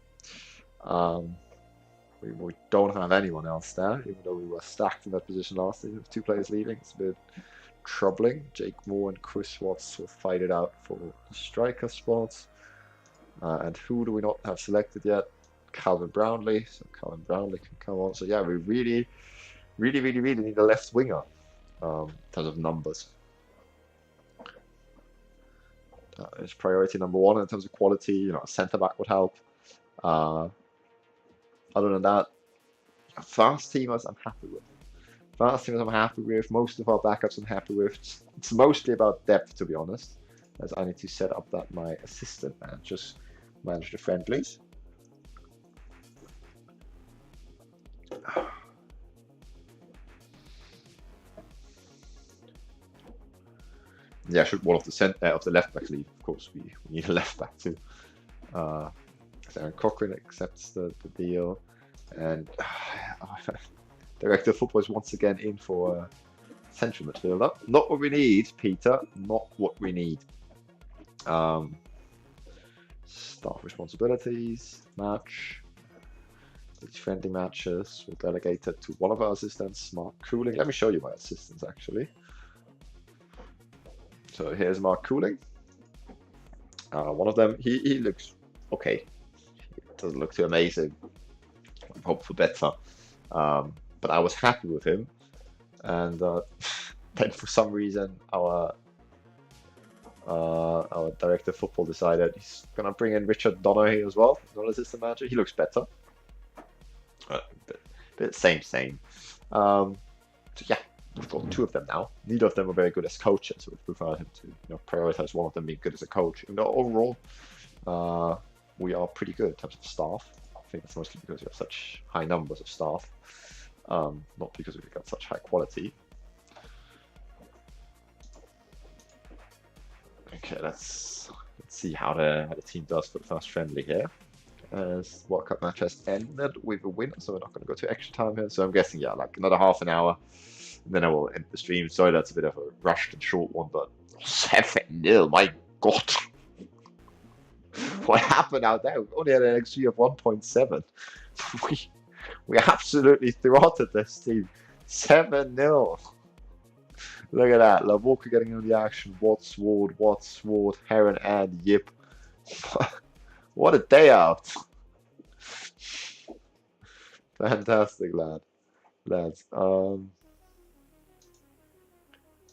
We don't have anyone else there, even though we were stacked in that position last season with 2 players leaving. It's a bit troubling. Jake Moore and Chris Watts will fight it out for the striker spots. And who do we not have selected yet? Calvin Brownlee. So Calvin Brownlee can come on. So yeah, we really need a left winger in terms of numbers. It's priority number 1 in terms of quality. A centre back would help. Other than that, fast teamers I'm happy with. Most of our backups I'm happy with. It's mostly about depth, to be honest, as I need to set up that my assistant managers manage the friendlies. Yeah, should one of the left backs leave? Of course, we need a left back too. Aaron Cochrane accepts the deal, and Director of Football is once again in for central midfielder. Not what we need, Peter. Not what we need. Staff responsibilities, match. These friendly matches will delegate it to one of our assistants, Mark Cooling. Let me show you my assistants actually. So here's Mark Cooling. One of them, he looks okay. He doesn't look too amazing. I hope for better. But I was happy with him. And then for some reason our director of football decided he's gonna bring in Richard Donaghy as well, non-assistant manager. He looks better. Bit same. So yeah, we've got two of them now. Neither of them are very good as coaches, so we prefer him to prioritize one of them being good as a coach. Even though overall we are pretty good in terms of staff. I think it's mostly because we have such high numbers of staff, not because we've got such high quality. Okay, let's see how the team does for the first friendly here. As World Cup match has ended with a win, so we're not going to go to extra time here. So I'm guessing, yeah, like another half an hour, and then I will end the stream. Sorry, that's a bit of a rushed and short one, but 7-0, my God. What happened out there? We only had an XG of 1.7. We absolutely throttled this team. 7-0. Look at that. Walker getting into the action. Watts, Ward, Heron, and Yip. What a day out. Fantastic, lads.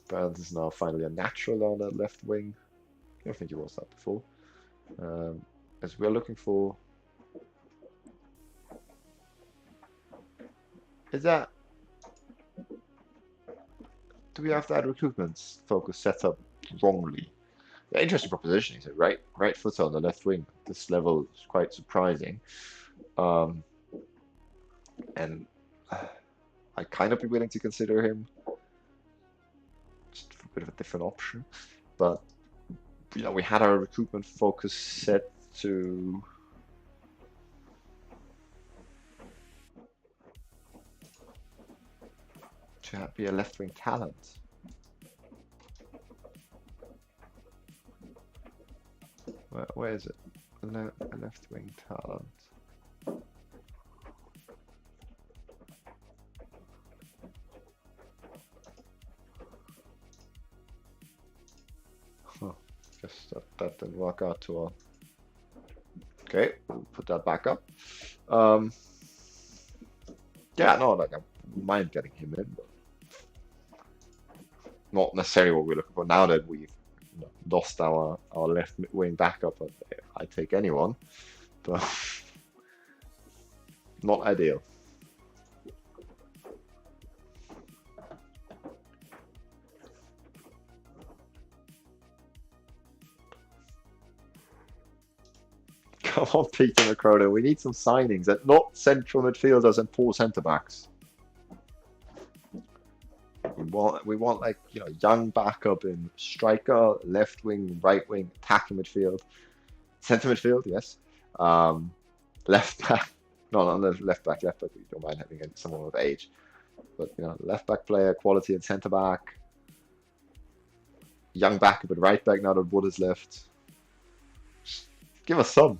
Burns is now finally a natural on that left wing. I don't think he was that before. As we're looking for... Do we have that recruitment focus set up wrongly? Yeah, interesting proposition. He said right foot on the left wing. This level is quite surprising. And I'd kind of be willing to consider him just for a bit of a different option. But we had our recruitment focus set to be a left wing talent. Where is it? A left wing talent. Huh. Guess that didn't work out too well. Okay, we'll put that back up. Yeah, no, like I mind getting him in, but not necessarily what we're looking for. Now that we've lost our left wing backup, I take anyone, but not ideal. Come on, Peter McCroda, we need some signings and not central midfielders and poor centre backs. We want like young backup in striker, left wing, right wing, attacking midfield, centre midfield, yes. Left back, no, not left back. We don't mind having someone with age, but left back player, quality and centre back. Young backup and right back now that Wood is left. Just give us some.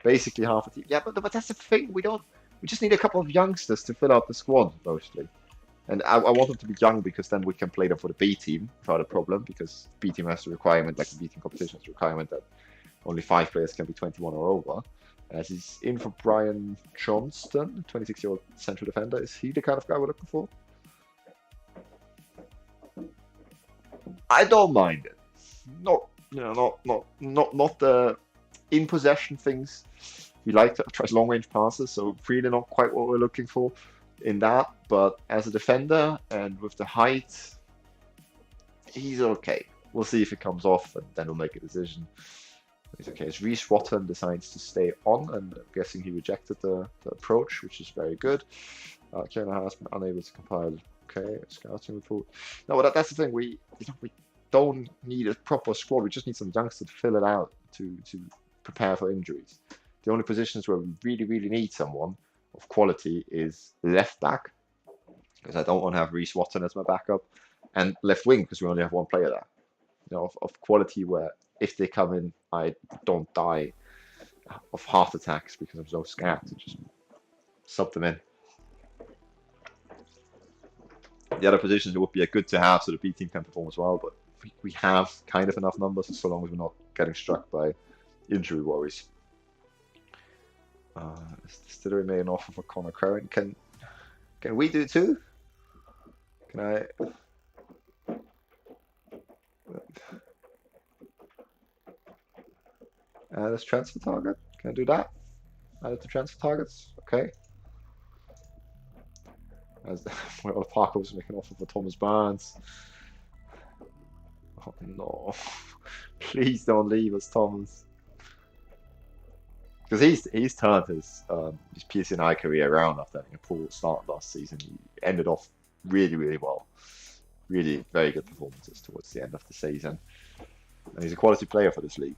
Basically half a team. Yeah, but that's the thing. We just need a couple of youngsters to fill out the squad mostly. And I want them to be young because then we can play them for the B team without a problem, because B team has the requirement, like the B team competition has the requirement that only 5 players can be 21 or over. As he's in for Brian Johnston, 26-year-old central defender. Is he the kind of guy we're looking for? I don't mind it. Not the in possession things. We like to try long range passes, so really not quite what we're looking for in that. But as a defender and with the height, he's okay. We'll see if it comes off, and then we'll make a decision. In this case, Reese Rotten decides to stay on, and I'm guessing he rejected the approach, which is very good. Kena has been unable to compile. Okay, scouting report. No, but that's the thing. We don't need a proper squad. We just need some youngsters to fill it out to prepare for injuries. The only positions where we really need someone of quality is left back, because I don't want to have Reese Watson as my backup, and left wing because we only have one player there. You know, of quality where if they come in, I don't die of heart attacks because I'm so scared to just sub them in. The other positions it would be a good to have so the B team can perform as well, but we have kind of enough numbers so long as we're not getting struck by injury worries. Still remain an offer for Connor Curran. Can we do it too? Can I? Add as transfer target. Can I do that? Add it to transfer targets. Okay. As well, Parker was making an offer for Thomas Barnes. Oh no! Please don't leave us, Thomas. Because he's turned his P.S.N.I career around after having a poor start last season. He ended off really well. Really very good performances towards the end of the season. And he's a quality player for this league.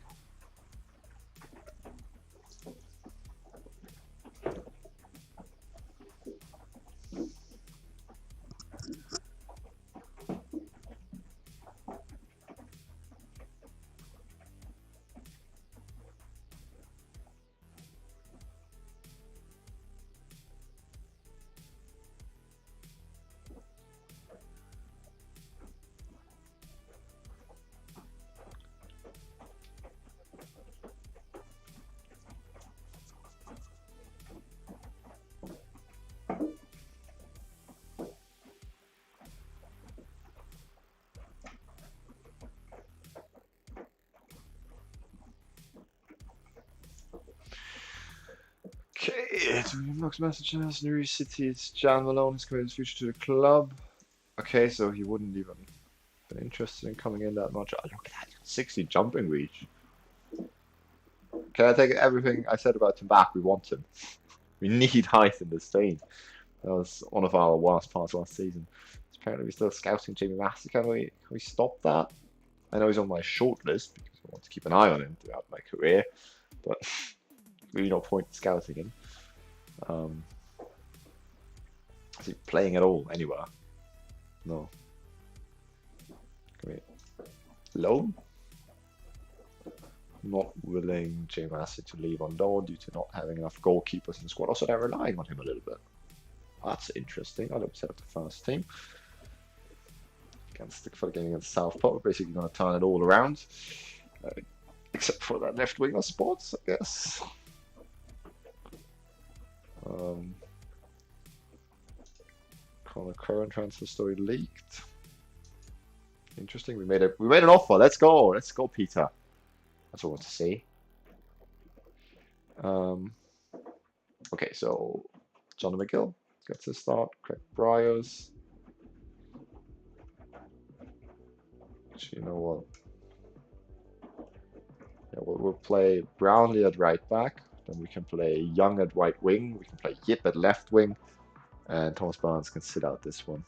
Okay, Max messages. New City. It's Jan Malone is committed his future to the club. Okay, so he wouldn't even been interested in coming in that much. Oh, look at that, 60 jumping reach. Can I take everything I said about him back? We want him. We need height in this team. That was one of our worst parts last season. Apparently, we're still scouting Jamie Massey. Can we stop that? I know he's on my short list because I want to keep an eye on him throughout my career, but really no point in scouting him. Is he playing at all anywhere? No. Can we loan? Not willing Jamie Massey to leave on loan due to not having enough goalkeepers in the squad. Also, they're relying on him a little bit. That's interesting. I don't set up the first team. Against the game against Southport, we're basically going to turn it all around. Except for that left winger spot, I guess. Connor Curran transfer story leaked. Interesting. We made an offer. Let's go, Peter. That's what I want to see. Okay, so John McGill gets a start. Craig Bryers. Actually, you know what? Yeah, we'll play Brownlee at right back. Then we can play Young at right wing. We can play Yip at left wing. And Thomas Barnes can sit out this one.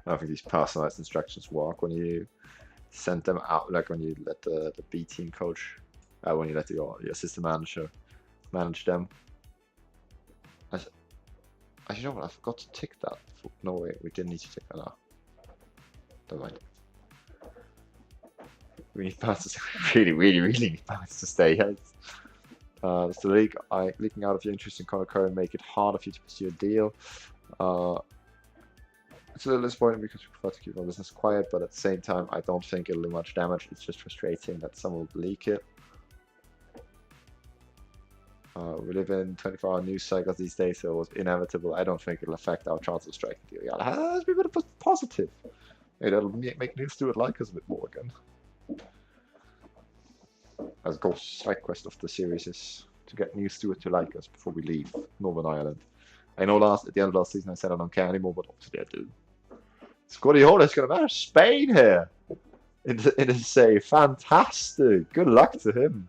I don't think these personalized instructions work when you send them out, like when you let the B team coach, when you let your assistant manager manage them. You know what? I forgot to tick that. No, wait, we didn't need to tick that out. Don't mind. We need Barnes to really need Barnes to stay. It's the league leaking out of your interest in Connor Curran make it harder for you to pursue a deal. It's a little disappointing because we prefer to keep our business quiet, but at the same time, I don't think it'll do much damage. It's just frustrating that someone will leak it. We live in 24-hour news cycles these days, so it was inevitable. I don't think it'll affect our chance of striking deal. Yeah, let's be a bit positive. Maybe that'll make Neil Stewart like us a bit more again. As Ghost side quest of the series is to get Neil Stewart to like us before we leave Northern Ireland. I know at the end of last season I said I don't care anymore, but obviously I do. Scotty Holder's going to manage Spain here in a save. Fantastic. Good luck to him.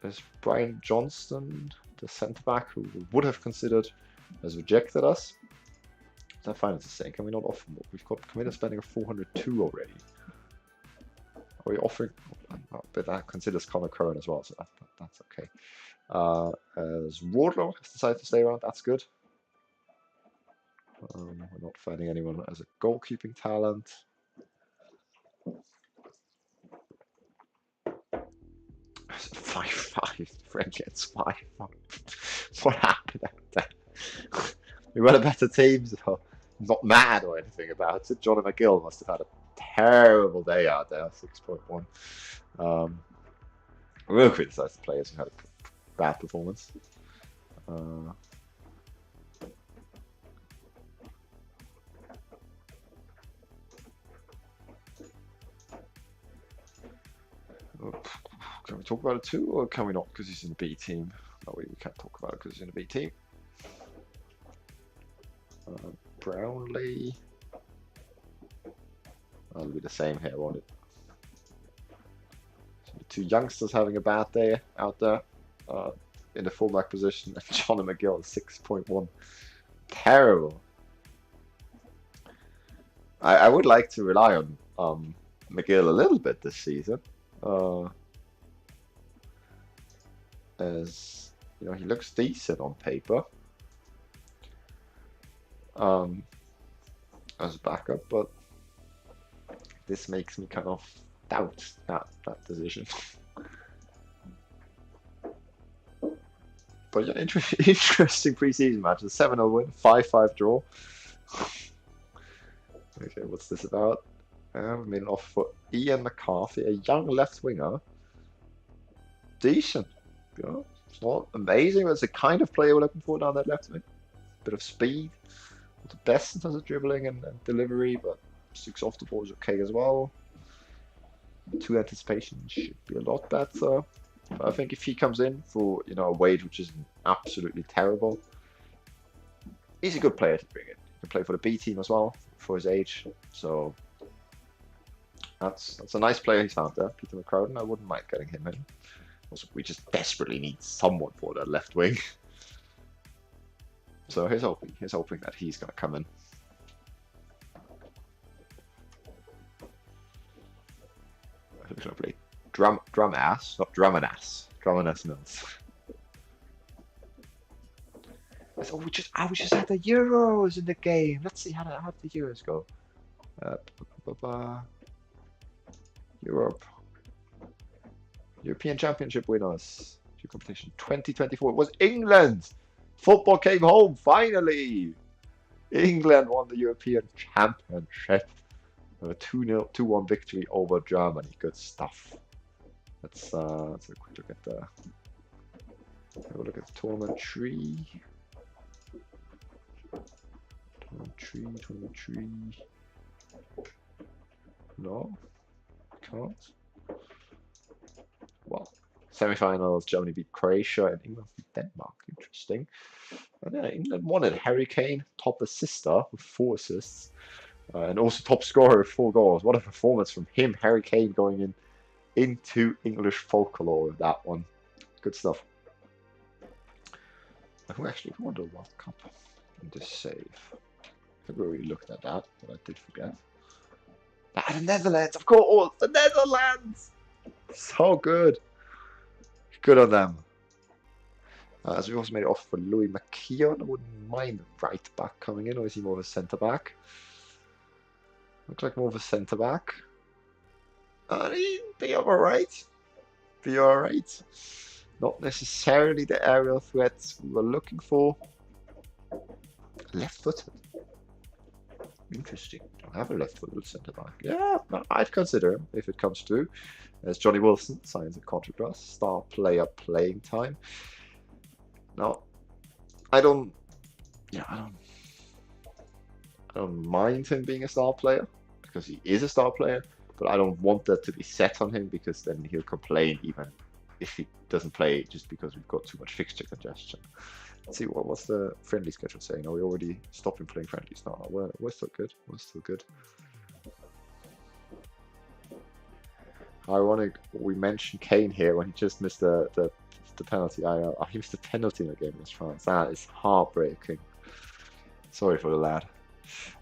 There's Brian Johnston, the centre-back, who we would have considered, has rejected us. I find it's the same. Can we not offer more? We've got committed spending of 402 already. Are we offering? But that considers Connor Curran as well, so that's okay. As Wardlow has decided to stay around, that's good. We're not finding anyone as a goalkeeping talent. It's 5-5. Fred gets 5-5. What happened out there? We were a better team, so I'm not mad or anything about it. Johnny McGill must have had a terrible day out there, 6.1. We will criticise the players who had a bad performance. Can we talk about it too, or can we not because he's in the B team? No, we can't talk about it because he's in the B team. Brownlee. That'll be the same here, won't it? So the two youngsters having a bad day out there in the fullback position, and Johnny McGill 6.1. Terrible. I would like to rely on McGill a little bit this season. As you know, he looks decent on paper as a backup, but this makes me kind of doubt that decision. But yeah, interesting preseason matches. 7-0 win, 5-5 draw. Okay, what's this about? We made an offer for Ian McCarthy, a young left winger. Decent. You know, it's not amazing, but it's the kind of player we're looking for down that left wing. Bit of speed. Not the best in terms of dribbling and delivery, but 6 off the ball is okay as well. 2 anticipation should be a lot better. But I think if he comes in for, you know, a wage which is absolutely terrible, he's a good player to bring in. He can play for the B team as well for his age. So that's a nice player he's found there, Peter McCrowden. I wouldn't mind getting him in. Also, we just desperately need someone for that left wing. So here's hoping that he's going to come in. Who's going to play drum ass, not drum and ass Mills. Oh, we just had the Euros in the game. Let's see how the Euros go. Europe. European Championship winners. Competition 2024. It was England. Football came home finally. England won the European Championship. A 2-1 victory over Germany. Good stuff. Let's have a quick look at the tournament tree. Tournament tree. No, can't. Well, semi-finals, Germany beat Croatia and England beat Denmark. Interesting. And yeah, England won it. Harry Kane, top assister with 4 assists. And also top scorer with 4 goals. What a performance from him. Harry Kane going into English folklore with that one. Good stuff. Who actually won the World Cup in this save? I think we already looked at that, but I did forget. The Netherlands, of course! The Netherlands! So good. Good on them. As we also made it off for Louis McKeown. I wouldn't mind the right back coming in, or is he more of a centre back? Looks like more of a centre back. Be alright. Be alright. Not necessarily the aerial threats we were looking for. Left footed. Interesting. Don't have a left-footed centre back. Yeah, I'd consider him if it comes through. As Johnny Wilson signs a contract with us, star player playing time. Now, I don't mind him being a star player because he is a star player, but I don't want that to be set on him because then he'll complain even if he doesn't play just because we've got too much fixture congestion. Let's see what's the friendly schedule saying. Are we already stopping playing friendlies? No, we're still good. We're still good. Ironic, we mentioned Kane here when he just missed the penalty. He missed the penalty in the game against France. That is heartbreaking. Sorry for the lad.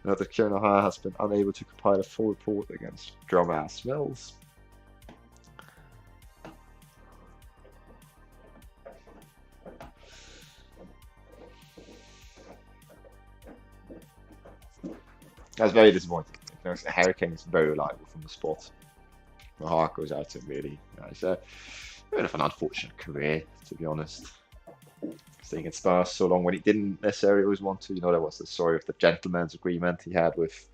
Note that Kieran O'Hara has been unable to compile a full report against Drumass Mills. That's very disappointing. Harry Kane is very reliable from the spot. My heart goes out to him, really. He's a bit of an unfortunate career, to be honest. Staying at Spurs so long when he didn't necessarily always want to. You know, there was the story of the gentleman's agreement he had with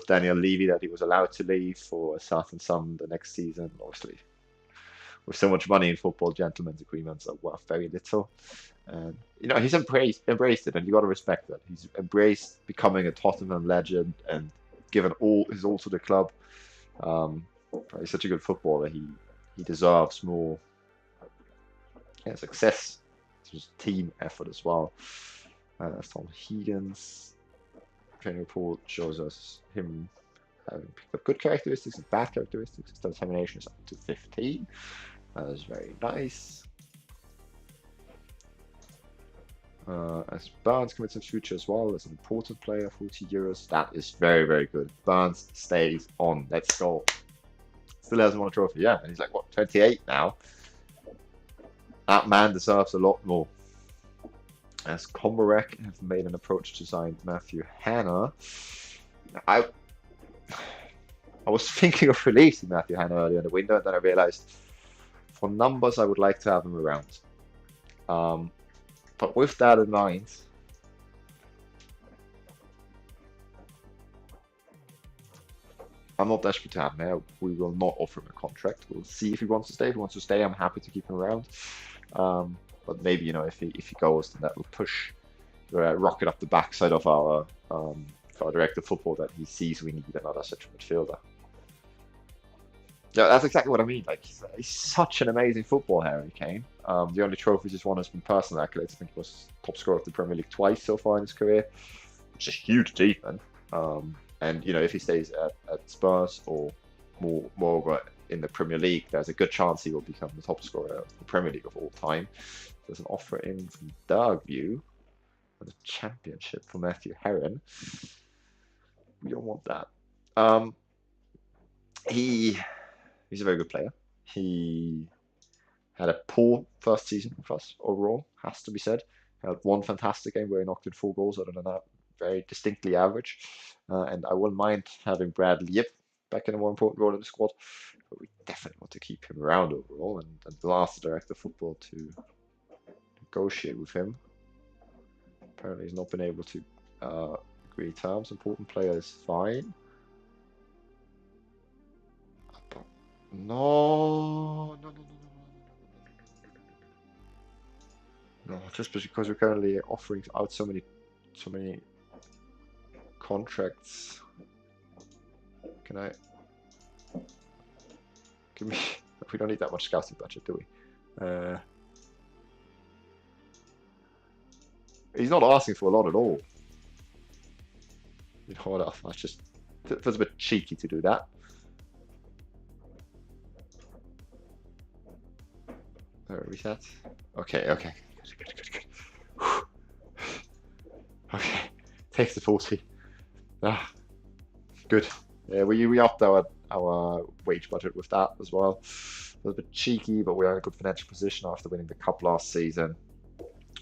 Daniel Levy that he was allowed to leave for a certain sum the next season. Obviously, with so much money in football, gentlemen's agreements are worth very little. And you know, he's embraced it, and you got to respect that. He's embraced becoming a Tottenham legend and given all his all to the club. He's such a good footballer. He deserves more success. It's just team effort as well. Tom Higgins training report shows us him having picked up good characteristics and bad characteristics. His determination is up to 15. That is very nice. As Barnes commits in future as well as an important player, 40 euros. That is very, very good. Barnes stays on. Let's go. Still hasn't won a trophy, yeah. And he's like, what, 28 now? That man deserves a lot more. As Comberek have made an approach to sign Matthew Hanna. I was thinking of releasing Matthew Hanna earlier in the window, and then I realized for numbers I would like to have him around. But with that in mind, I'm not desperate to have him there. We will not offer him a contract. We'll see if he wants to stay. If he wants to stay, I'm happy to keep him around. But maybe, you know, if he goes, then that will push rocket up the backside of our director of football that he sees we need another central midfielder. Yeah, that's exactly what I mean. Like, he's such an amazing football, Harry Kane. The only trophies he's won has been personal accolades. I think he was top scorer of the Premier League twice so far in his career, which is a huge achievement. And you know, if he stays at Spurs or more in the Premier League, there's a good chance he will become the top scorer of the Premier League of all time. There's an offer in from Darkview for the Championship for Matthew Herron. We don't want that. He's a very good player. He had a poor first season for us overall, has to be said. He had one fantastic game where he knocked in 4 goals. Other than that, very distinctly average. And I wouldn't mind having Bradley Yip back in a more important role in the squad. But we definitely want to keep him around overall. And the last director of football to negotiate with him. Apparently he's not been able to agree terms. Important player is fine. No, just because we're currently offering out so many contracts. Can I give me? We don't need that much scouting budget, do we? He's not asking for a lot at all. You know what? That's just, it feels a bit cheeky to do that. Reset. Okay. Good. Okay, takes the 40. Good. Yeah, we upped our wage budget with that as well. A little bit cheeky, but we're in a good financial position after winning the cup last season.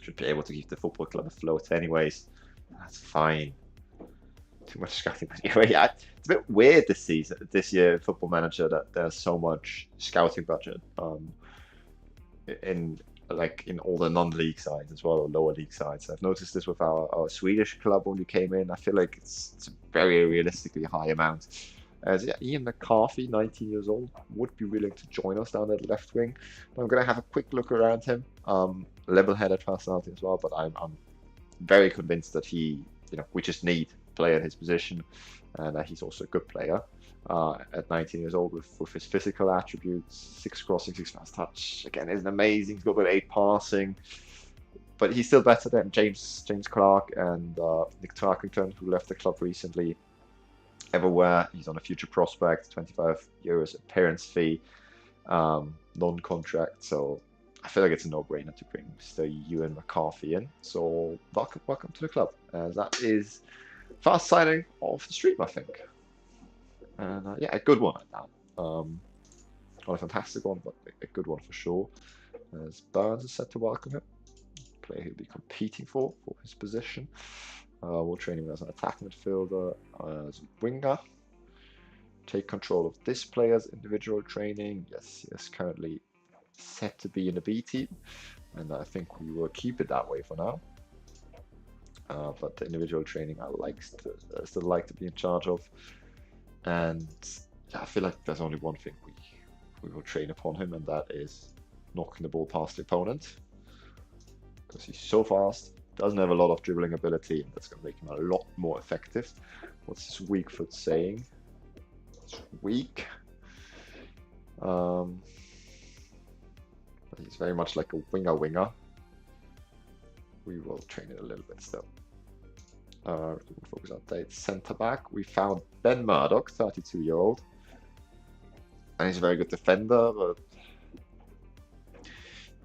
Should be able to keep the football club afloat anyways. That's fine. Too much scouting budget. Yeah, it's a bit weird this year, Football Manager, that there's so much scouting budget. In like in all the non-league sides as well, or lower league sides. I've noticed this with our Swedish club when we came in. I feel like it's a very realistically high amount. As yeah, Ian McCarthy, 19 years old, would be willing to join us down at left wing. I'm going to have a quick look around him. Level-headed personality as well, but I'm very convinced that we just need a player in his position, and he's also a good player. At 19 years old, with his physical attributes, 6 crossing, 6 fast touch, again, isn't amazing. He's got about 8 passing, but he's still better than James Clark and Nick Tarkington, who left the club recently. Everywhere, he's on a future prospect, €25 appearance fee, non-contract, so I feel like it's a no-brainer to bring Mr. Ewan McCarthy in. So welcome to the club. That is fast signing of the stream, I think. And yeah, a good one at that. Not a fantastic one, but a good one for sure. As Burns is set to welcome him, player he'll be competing for his position. We'll train him as an attacking midfielder, as a winger. Take control of this player's individual training. Yes, he is currently set to be in the B team, and I think we will keep it that way for now. But the individual training I still like to be in charge of. And I feel like there's only one thing we will train upon him, and that is knocking the ball past the opponent. Because he's so fast, doesn't have a lot of dribbling ability, and that's going to make him a lot more effective. What's his weak foot saying? It's weak. But he's very much like a winger. We will train it a little bit still. Focus update. Centre back. We found Ben Murdoch, 32-year-old. And he's a very good defender, but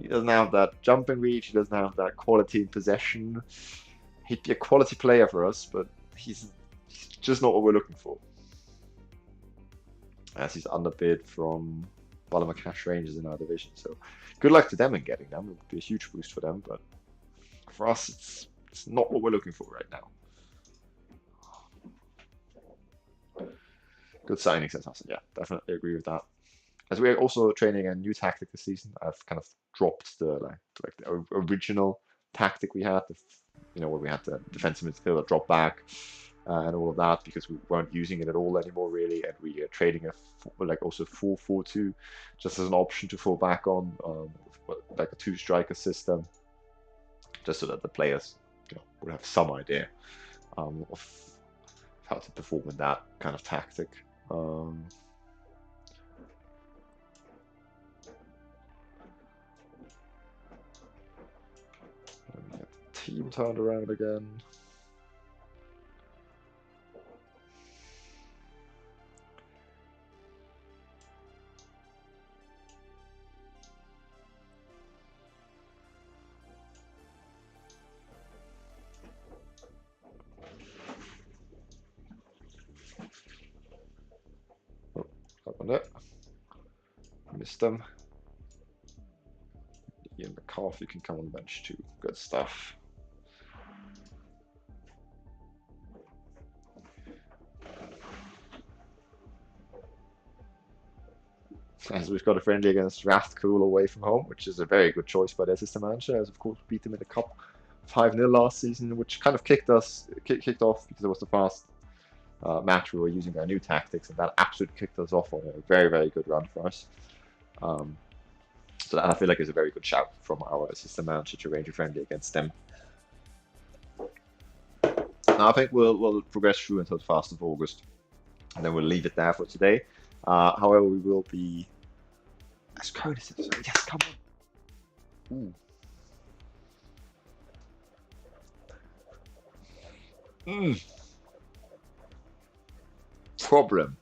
he doesn't have that jumping reach, he doesn't have that quality in possession. He'd be a quality player for us, but he's just not what we're looking for. As he's underbid from Ballymacnash Rangers in our division. So good luck to them in getting them. It would be a huge boost for them, but for us, it's not what we're looking for right now. Good signing, says Hassan. Yeah, definitely agree with that. As we are also training a new tactic this season, I've kind of dropped the the original tactic we had, where we had the defensive midfielder drop back and all of that, because we weren't using it at all anymore really, and we are training also 4-4-2 just as an option to fall back on, like a 2-striker system, just so that the players would have some idea of how to perform in that kind of tactic. Let me get the team turned around again. Oh, that one it. Missed them. Ian McCarthy can come on the bench too. Good stuff. As we've got a friendly against Rathcoole away from home, which is a very good choice by their assistant manager, as of course beat them in the cup 5-0 last season, which kind of kicked off because it was the first match we were using our new tactics, and that absolutely kicked us off on a very, very good run for us. So that I feel like is a very good shout from our assistant manager to arrange a friendly against them. Now I think we'll progress through until the 1st of August, and then we'll leave it there for today. However, we will be as Curtis is. Yes, come on. Ooh. Problem.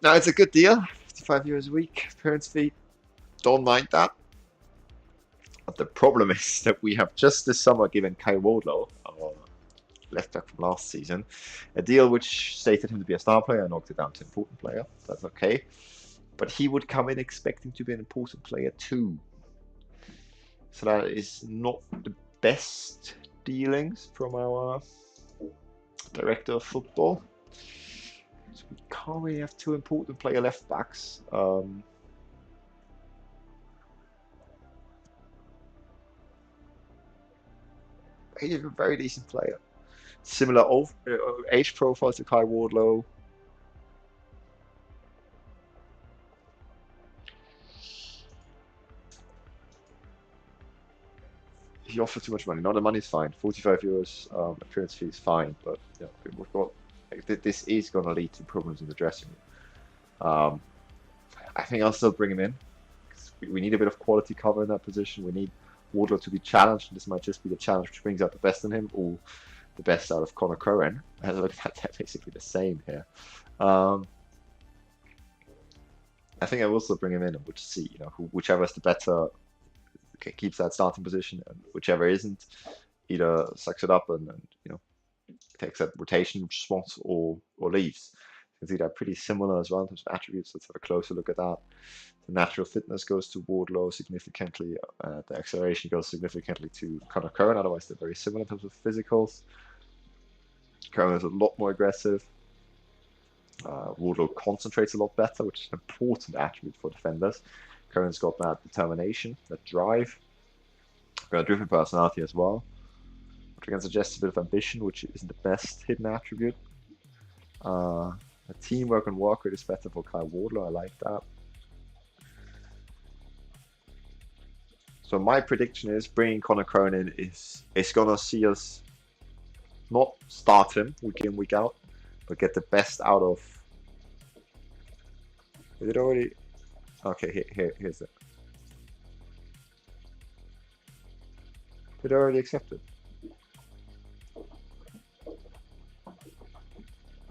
Now it's a good deal, €55 a week, appearance fee, don't mind that. But the problem is that we have just this summer given Kai Wardlow, our left back from last season, a deal which stated him to be a star player and knocked it down to important player. That's okay. But he would come in expecting to be an important player too. So that is not the best dealings from our director of football. So we Oh, we have two important player left backs. He's a very decent player. Similar age profile to Kai Wardlow. He offered too much money. No, the money's fine. 45 euros appearance fee is fine, but yeah, we've got this is going to lead to problems in the dressing room. I think I'll still bring him in. We need a bit of quality cover in that position. We need Wardlow to be challenged. This might just be the challenge which brings out the best in him, or the best out of Conor Cohen. And look at that, basically the same here. I think I will still bring him in, and we'll just see. Whichever is the better keeps that starting position, and whichever isn't, either sucks it up and takes that rotation spot or leaves. You can see they're pretty similar as well in terms of attributes. Let's have a closer look at that. The natural fitness goes to Wardlow significantly. The acceleration goes significantly to Conor Cohen. Otherwise, they're very similar in terms of physicals. Cohen is a lot more aggressive. Wardlow concentrates a lot better, which is an important attribute for defenders. Cohen's got that determination, that drive, got a driven personality as well, which again suggests a bit of ambition, which isn't the best hidden attribute. The teamwork and work rate is better for Kai Wardlow. I like that. So my prediction is bringing Conor Cohen in is gonna see us not start him week in, week out, but get the best out of. Is it already? Okay, here's it. Did I already accept it?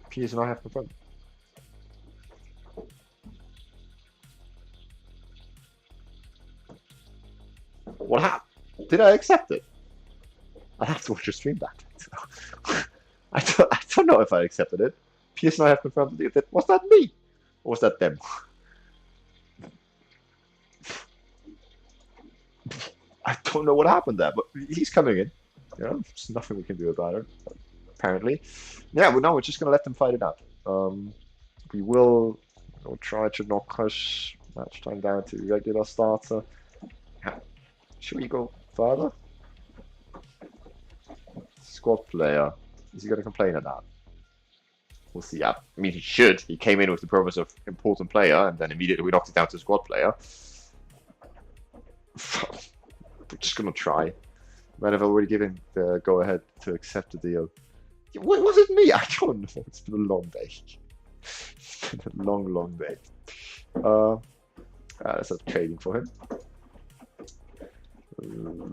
P.S.N.I have confirmed. What happened? Did I accept it? I have to watch your stream back. I don't know if I accepted it. P.S.N.I have confirmed that. Was that me? Or was that them? I don't know what happened there, but he's coming in. There's nothing we can do about it, apparently. Yeah, well, no, we're just going to let them fight it out. We will try to not push match time down to regular starter. Should we go further? Squad player. Is he going to complain at that? We'll see. I mean, he should. He came in with the promise of important player, and then immediately we knocked it down to squad player. We're just going to try. Might have already given the go-ahead to accept the deal. Was it me? I don't know. It's been a long day. It's been a long, long day. Let's have trading for him.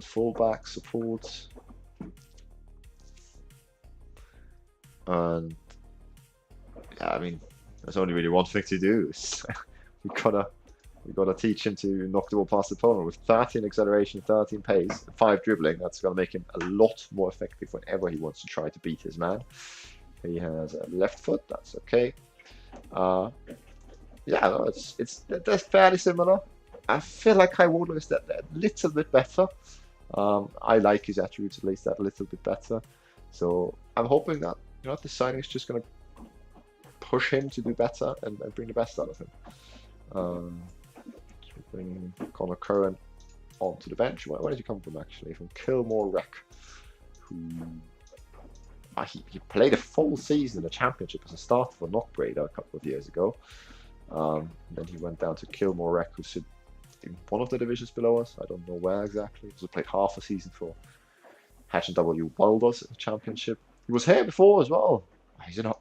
Fullback support. And yeah, I mean, there's only really one thing to do. We gotta teach him to knock the ball past the opponent with 13 acceleration, 13 pace, 5 dribbling. That's gonna make him a lot more effective whenever he wants to try to beat his man. He has a left foot. That's okay. Yeah, no, they're fairly similar. I feel like Kai Wardlow is that little bit better. I like his attributes at least that little bit better. So I'm hoping that this signing is just gonna push him to do better and bring the best out of him. Bring Conor Cohen onto the bench. Where did he come from actually? From Kilmore Rec, who he played a full season in the championship as a starter for Knockbrader a couple of years ago. Then he went down to Kilmore Rec, who's in one of the divisions below us. I don't know where exactly. He played half a season for H&W Wilders in the championship. He was here before as well.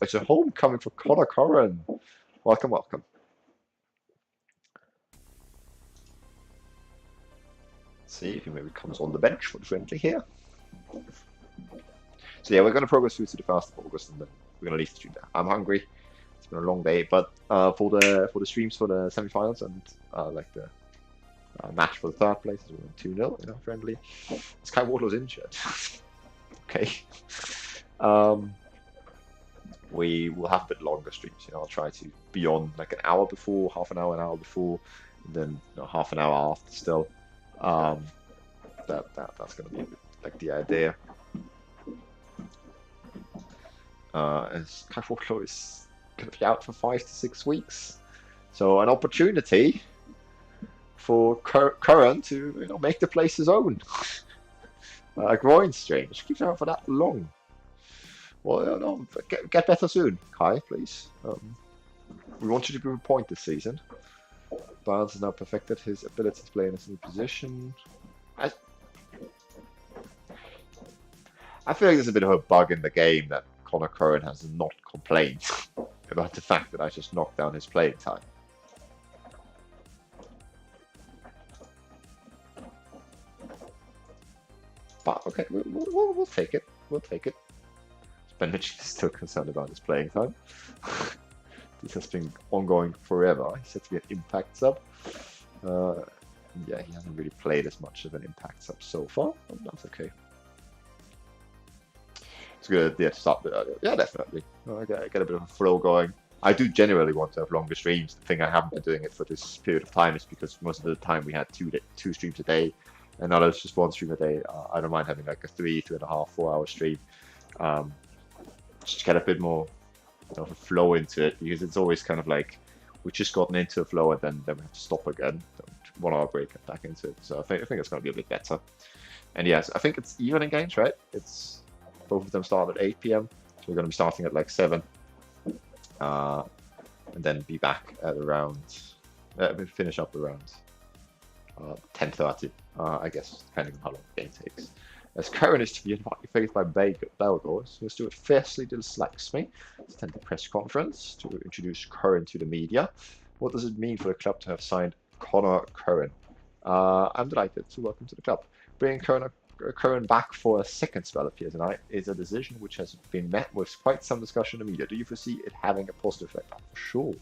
It's a homecoming for Conor Cohen. Welcome, welcome. See if he maybe comes on the bench for the friendly here. So yeah, we're going to progress through to the 1st of August, and then we're going to leave the stream there. I'm hungry. It's been a long day, but for the streams for the semi-finals and like the match for the 3rd place, we're 2-0, friendly. Kai Wardlow's injured. Okay. We will have a bit longer streams. I'll try to be on like an hour before, half an hour before, and then half an hour after still. That's going to be a bit like the idea. As Kai Wardlow is going to be out for 5 to 6 weeks. So an opportunity for Curran to make the place his own. A groin strain. Just keeps out for that long. Well, no, get better soon, Kai, please. We want you to prove a point this season. Barnes has now perfected his ability to play in this new position. I feel like there's a bit of a bug in the game that Connor Curran has not complained about the fact that I just knocked down his playing time. But okay, we'll take it. We'll take it. Ben Mitchell is still concerned about his playing time. This has been ongoing forever. He's said to be an impact sub. Yeah, he hasn't really played as much of an impact sub so far, but that's okay. It's a good idea to start with. Yeah, definitely. I get a bit of a flow going. I do generally want to have longer streams. The thing I haven't been doing it for this period of time is because most of the time we had two streams a day, and now it's just one stream a day. I don't mind having like a 3.5, 4 hour stream. Just get a bit more of a flow into it, because it's always kind of like we've just gotten into a flow and then we have to stop again. 1 hour break and back into it. So I think it's going to be a bit better. And yes, I think it's even in games, right? It's both of them start at 8 p.m. So we're going to be starting at like 7, and then be back at around. We finish up around 10:30, I guess, depending on how long the game takes. As Curran is to be faced by Belgor, so Stuart fiercely dislikes me to attend the press conference to introduce Curran to the media. What does it mean for the club to have signed Connor Curran? I'm delighted to welcome to the club. Bringing Curran back for a second spell at P.S.N.I is a decision which has been met with quite some discussion in the media. Do you foresee it having a positive effect? For sure.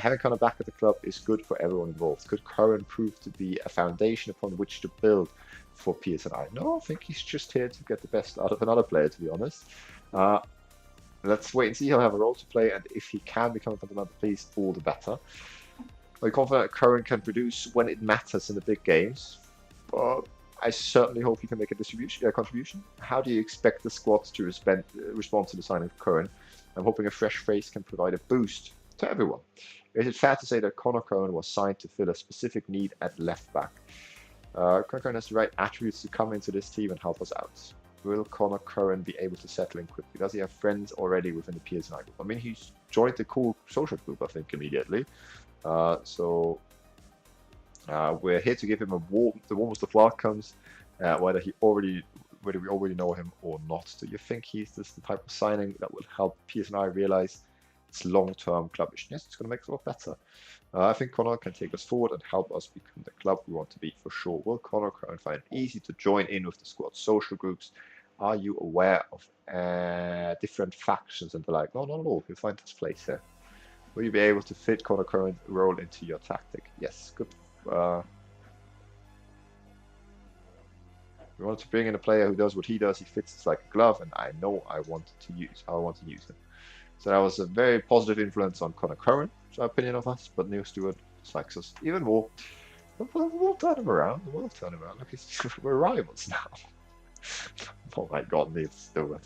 Having Connor back at the club is good for everyone involved. Could Curran prove to be a foundation upon which to build for P.S.N.I? No, I think he's just here to get the best out of another player, to be honest. Let's wait and see. He'll have a role to play, and if he can become a fundamental piece, all the better. I'm confident that Curran can produce when it matters in the big games, but I certainly hope he can make a contribution. How do you expect the squad to respond to the signing of Curran? I'm hoping a fresh face can provide a boost to everyone. Is it fair to say that Connor Curran was signed to fill a specific need at left back? Connor Curran has the right attributes to come into this team and help us out. Will Connor Curran be able to settle in quickly? Does he have friends already within the P.S.N.I group? I mean, he's joined the cool social group, I think, immediately. So we're here to give him the warmest of welcomes, whether we already know him or not. Do you think he's the type of signing that will help P.S.N.I realize its long-term club vision? Yes, it's going to make us a lot better. I think Connor can take us forward and help us become the club we want to be, for sure. Will Connor Curran find it easy to join in with the squad's social groups? Are you aware of different factions and the like? No, not at all. You'll find his place here. Will you be able to fit Connor Curran's role into your tactic? Yes, good. We wanted to bring in a player who does what he does. He fits us like a glove, and I know I want to use him. So that was a very positive influence on Connor Curran, in my opinion of us, but Neil Stewart likes us even more. We'll turn him around. Look, we're rivals now. Oh my God, Neil Stewart.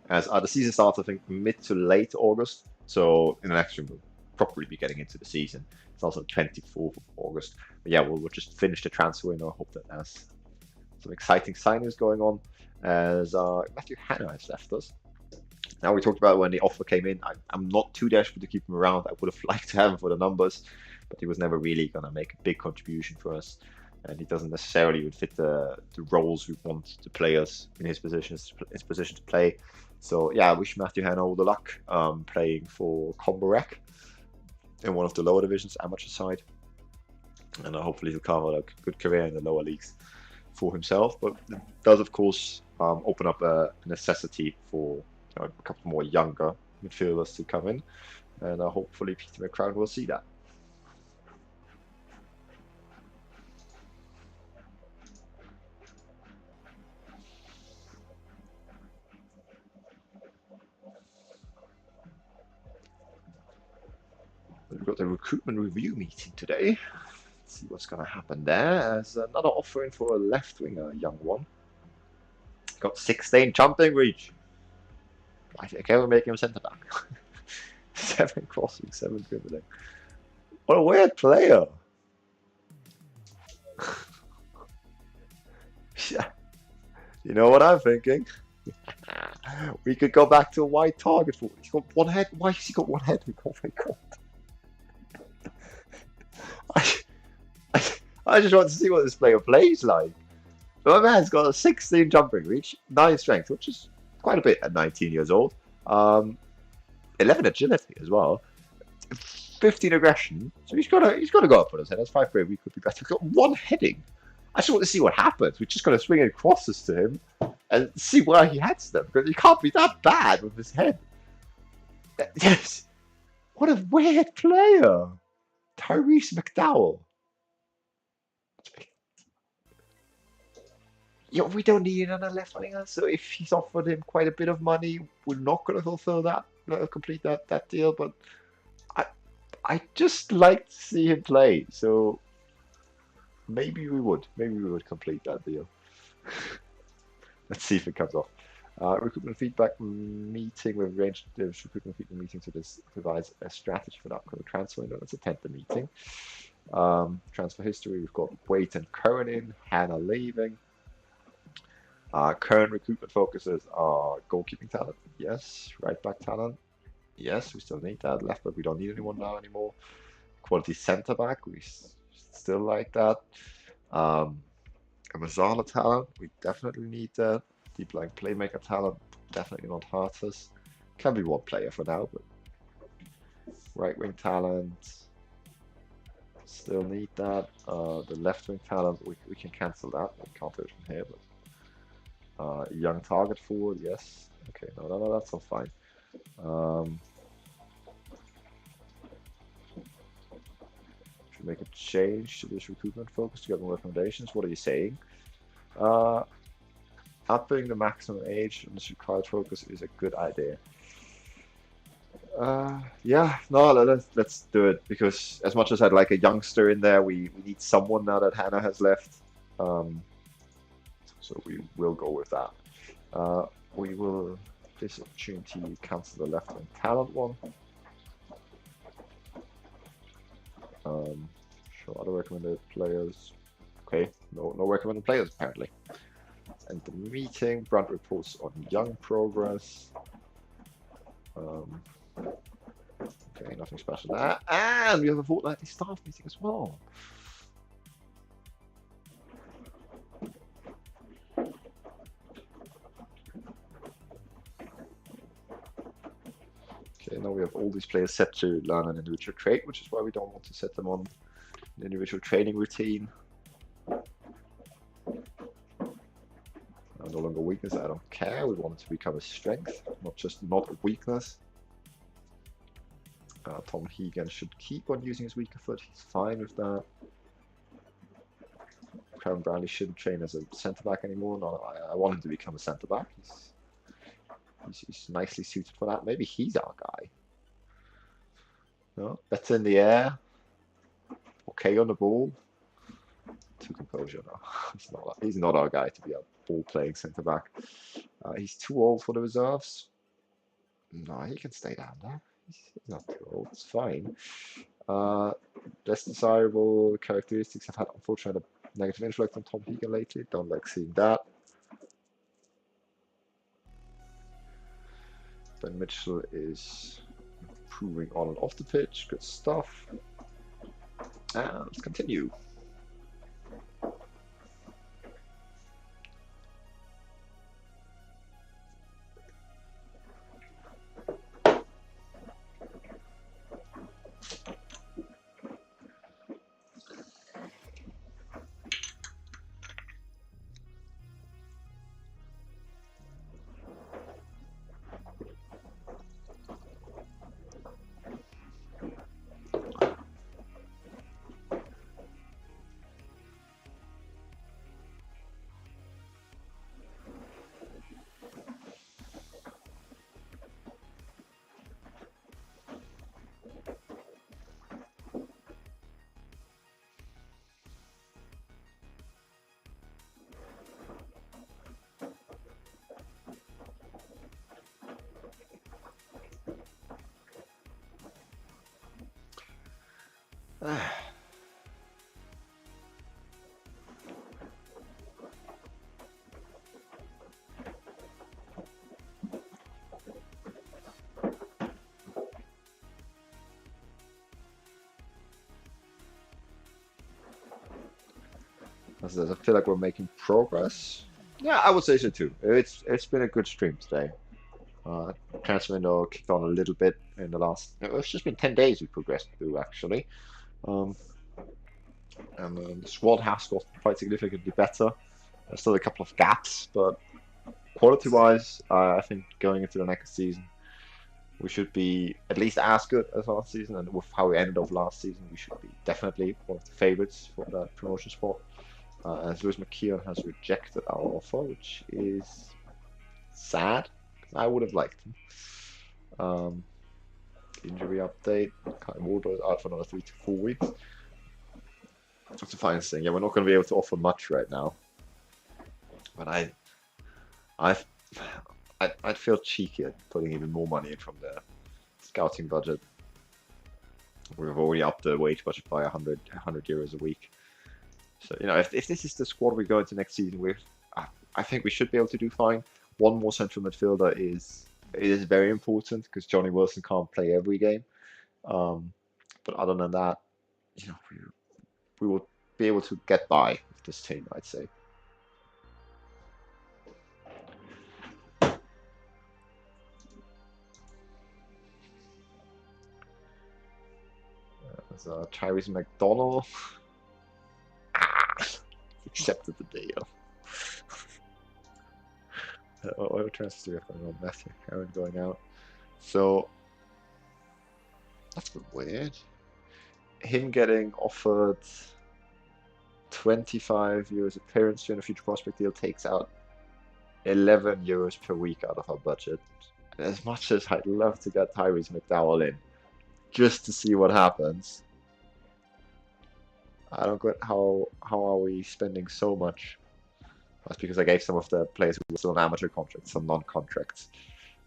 As the season starts, I think mid to late August. So in the next stream, we'll probably be getting into the season. It's also 24th of August. But yeah, we'll just finish the transfer window. I hope that there's some exciting signings going on. As Matthew Hanna has left us. Now we talked about when the offer came in. I'm not too desperate to keep him around. I would have liked to have him for the numbers, but he was never really going to make a big contribution for us. And he doesn't necessarily fit the roles we want the players in his position to play. So yeah, I wish Matthew Hanna all the luck playing for Comborec in one of the lower divisions, amateur side. And hopefully he'll carve out a good career in the lower leagues for himself. But it does, of course, open up a necessity for a couple more younger midfielders to come in. And hopefully Peter McCrown will see that. we've got the recruitment review meeting today. Let's see what's going to happen there. There's another offering for a left winger, young one. Got 16 jumping reach. I think I will make him centre back. 7 crossing, 7 dribbling. What a weird player. Yeah. You know what I'm thinking? We could go back to a wide target for. He's got one head. Why has he got one head? Oh my god. I just want to see what this player plays like. My man's got a 16 jumping reach, 9 strength, which is quite a bit at 19 years old. 11 agility as well. 15 aggression. So he's got to go up on his head. That's 5 brave. We could be better. He's got 1 heading. I just want to see what happens. We're just going to swing in crosses to him and see where he heads them. Because he can't be that bad with his head. Yes. What a weird player. Tyrese McDowell. Yeah, we don't need another left winger. So if he's offered him quite a bit of money, we're not going to fulfill that, complete that deal. But I just like to see him play. So maybe we would complete that deal. Let's see if it comes off. Recruitment feedback meeting. We've arranged the recruitment feedback meeting to devise a strategy for the upcoming transfer window. Let's attend the meeting. Transfer history. We've got Wade and Curran in. Hannah leaving. Current recruitment focuses are goalkeeping talent. Yes. Right back talent. Yes, we still need that. Left back, we don't need anyone now anymore. Quality centre back, we still like that. A Mazzala talent, we definitely need that. Deep line playmaker talent, definitely not hurt us. Can be one player for now, but right wing talent, still need that. The left wing talent, we can cancel that. We can't do it from here, but young target forward, yes. Okay, no, that's all fine. Should make a change to this recruitment focus to get more recommendations. What are you saying? Upping the maximum age on this required focus is a good idea. Yeah, no, let's do it, because as much as I'd like a youngster in there, we need someone now that Hannah has left. So we will go with that. We will, this opportunity, cancel the left wing talent one. Show other recommended players. Okay, no recommended players apparently. And the meeting, Brand reports on young progress. Okay, nothing special there. And we have a fortnightly staff meeting as well. Okay, now we have all these players set to learn an individual trait, which is why we don't want to set them on an individual training routine. No longer weakness, I don't care. We want it to become a strength, not a weakness. Tom Hegan should keep on using his weaker foot. He's fine with that. Karen Brownlee shouldn't train as a centre back anymore. No, I want him to become a centre back. He's nicely suited for that. Maybe he's our guy. No, better in the air. Okay on the ball. Too composure now. He's not our guy to be a ball-playing centre-back. He's too old for the reserves. No, he can stay down there. He's not too old. It's fine. Less desirable characteristics have had, unfortunately, a negative influence on Tom Hegan lately. Don't like seeing that. Ben Mitchell is improving on and off the pitch. Good stuff. And let's continue. I feel like we're making progress. Yeah, I would say so too. It's been a good stream today. Transfer window kicked on a little bit in the last. It's just been 10 days we progressed through actually. Um, and the squad has got quite significantly better. There's still a couple of gaps, but quality-wise, I think going into the next season, we should be at least as good as last season. And with how we ended off last season, we should be definitely one of the favorites for that promotion spot. As Lewis McKeon has rejected our offer, which is sad. I would have liked him. Injury update. Kai Ward is out for another 3 to 4 weeks. That's the finest thing. Yeah, we're not going to be able to offer much right now. But I'd feel cheeky at putting even more money in from the scouting budget. We've already upped the wage budget by 100 euros a week. So, you know, if this is the squad we go into next season with, I think we should be able to do fine. One more central midfielder is very important because Johnny Wilson can't play every game. But other than that, you know, we will be able to get by with this team, I'd say. There's Tyrese McDonald. Accepted the deal. What transfers do we have going on? Matthew Aaron going out. So that's a bit weird. Him getting offered 25 euros appearance during a future prospect deal takes out 11 euros per week out of our budget. And as much as I'd love to get Tyrese McDowell in, just to see what happens, I don't get how are we spending so much. That's because I gave some of the players who were still on amateur contracts some non-contracts,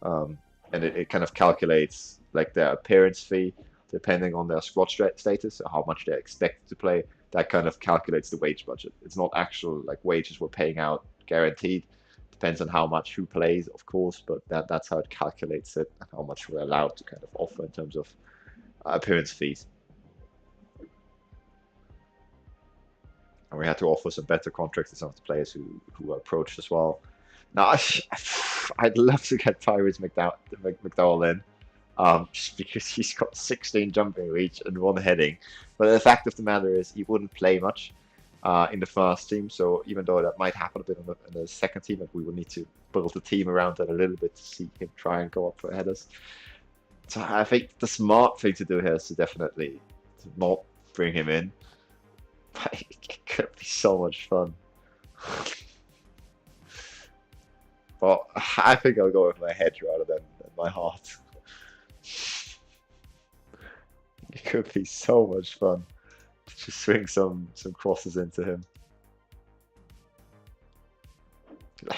and it kind of calculates like their appearance fee depending on their squad status, or how much they're expected to play. That kind of calculates the wage budget. It's not actual like wages we're paying out guaranteed. Depends on how much who plays, of course, but that's how it calculates it and how much we're allowed to kind of offer in terms of appearance fees. And we had to offer some better contracts to some of the players who were approached as well. Now, I'd love to get Tyrese McDowell in, just because he's got 16 jumping reach and 1 heading. But the fact of the matter is he wouldn't play much in the first team. So even though that might happen a bit in the second team, and we will need to build the team around that a little bit to see him try and go up for headers. So I think the smart thing to do here is to definitely not bring him in. It could be so much fun. But I think I'll go with my head rather than my heart. It could be so much fun to just swing some crosses into him.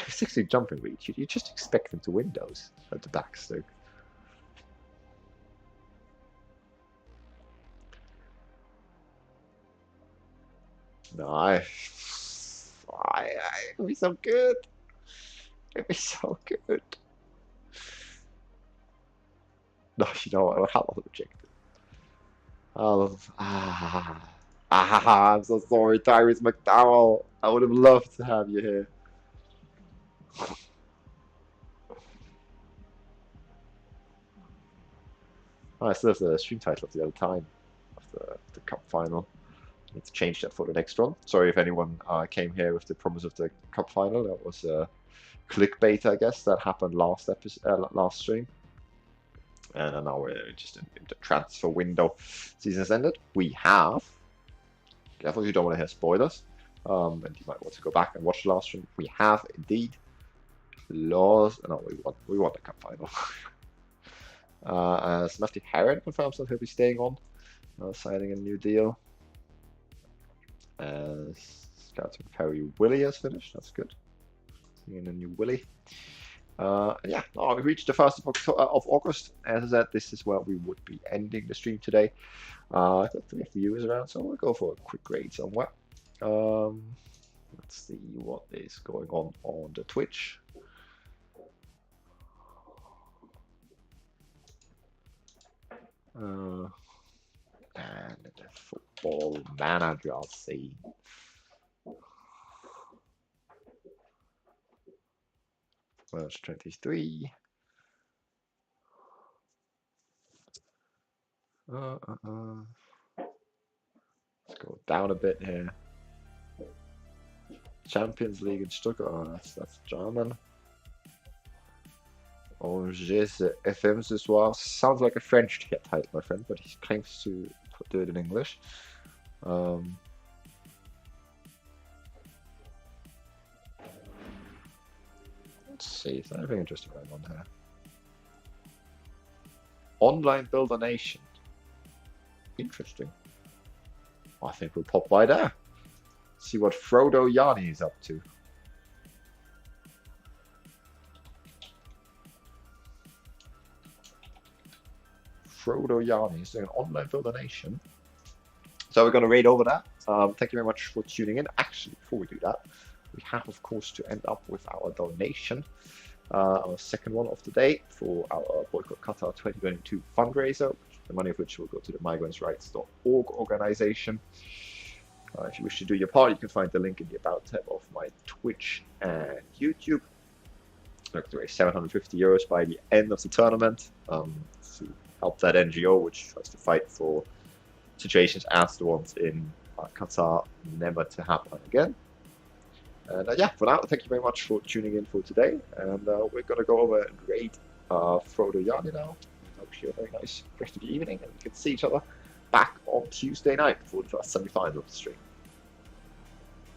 60 jumping reach, you just expect him to win those at the back stick. No, it'd be so good. It'd be so good. No, you know what? I'll reject it. I'm so sorry, Tyrese McDowell. I would have loved to have you here. I still have the stream title of the other time of the cup final. I need to change that for the next one. Sorry if anyone came here with the promise of the cup final. That was clickbait, I guess. That happened last stream. And now we're just in the transfer window. Season has ended. We have. Careful, you don't want to hear spoilers. And you might want to go back and watch the last stream. We have indeed lost. No, we won the cup final. As Matthew Herron confirms that he'll be staying on, signing a new deal. Scouting Harry Willie has finished. That's good. Seeing a new Willie. Yeah, oh, we reached the 1st of August. As I said, this is where we would be ending the stream today. I got 3 viewers around, so we'll go for a quick raid somewhere. Let's see what is going on the Twitch. And the Football Manager, I'll see. Verse 23. Let's go down a bit here. Champions League in Stuttgart. Oh, that's German. Angers FM ce soir. Sounds like a French title, my friend, but he claims to do it in English. Let's see, is there anything interesting going on here? Online Builder Nation. Interesting. I think we'll pop by there. See what Frodo Yanni is up to. Frodo Yanni is doing an Online Builder Nation. So we're going to raid over that. Thank you very much for tuning in. Actually, before we do that, we have, of course, to end up with our donation. Our second one of the day for our Boycott Qatar 2022 fundraiser, the money of which will go to the migrantsrights.org organization. If you wish to do your part, you can find the link in the About tab of my Twitch and YouTube. Look to raise 750 euros by the end of the tournament to help that NGO, which tries to fight for situations as the ones in Qatar never to happen again. And yeah, for now, thank you very much for tuning in for today. And we're going to go over and raid Frodo Yanni now. I hope you have a very nice rest of the evening, and we can see each other back on Tuesday night for the first semi-final of the stream.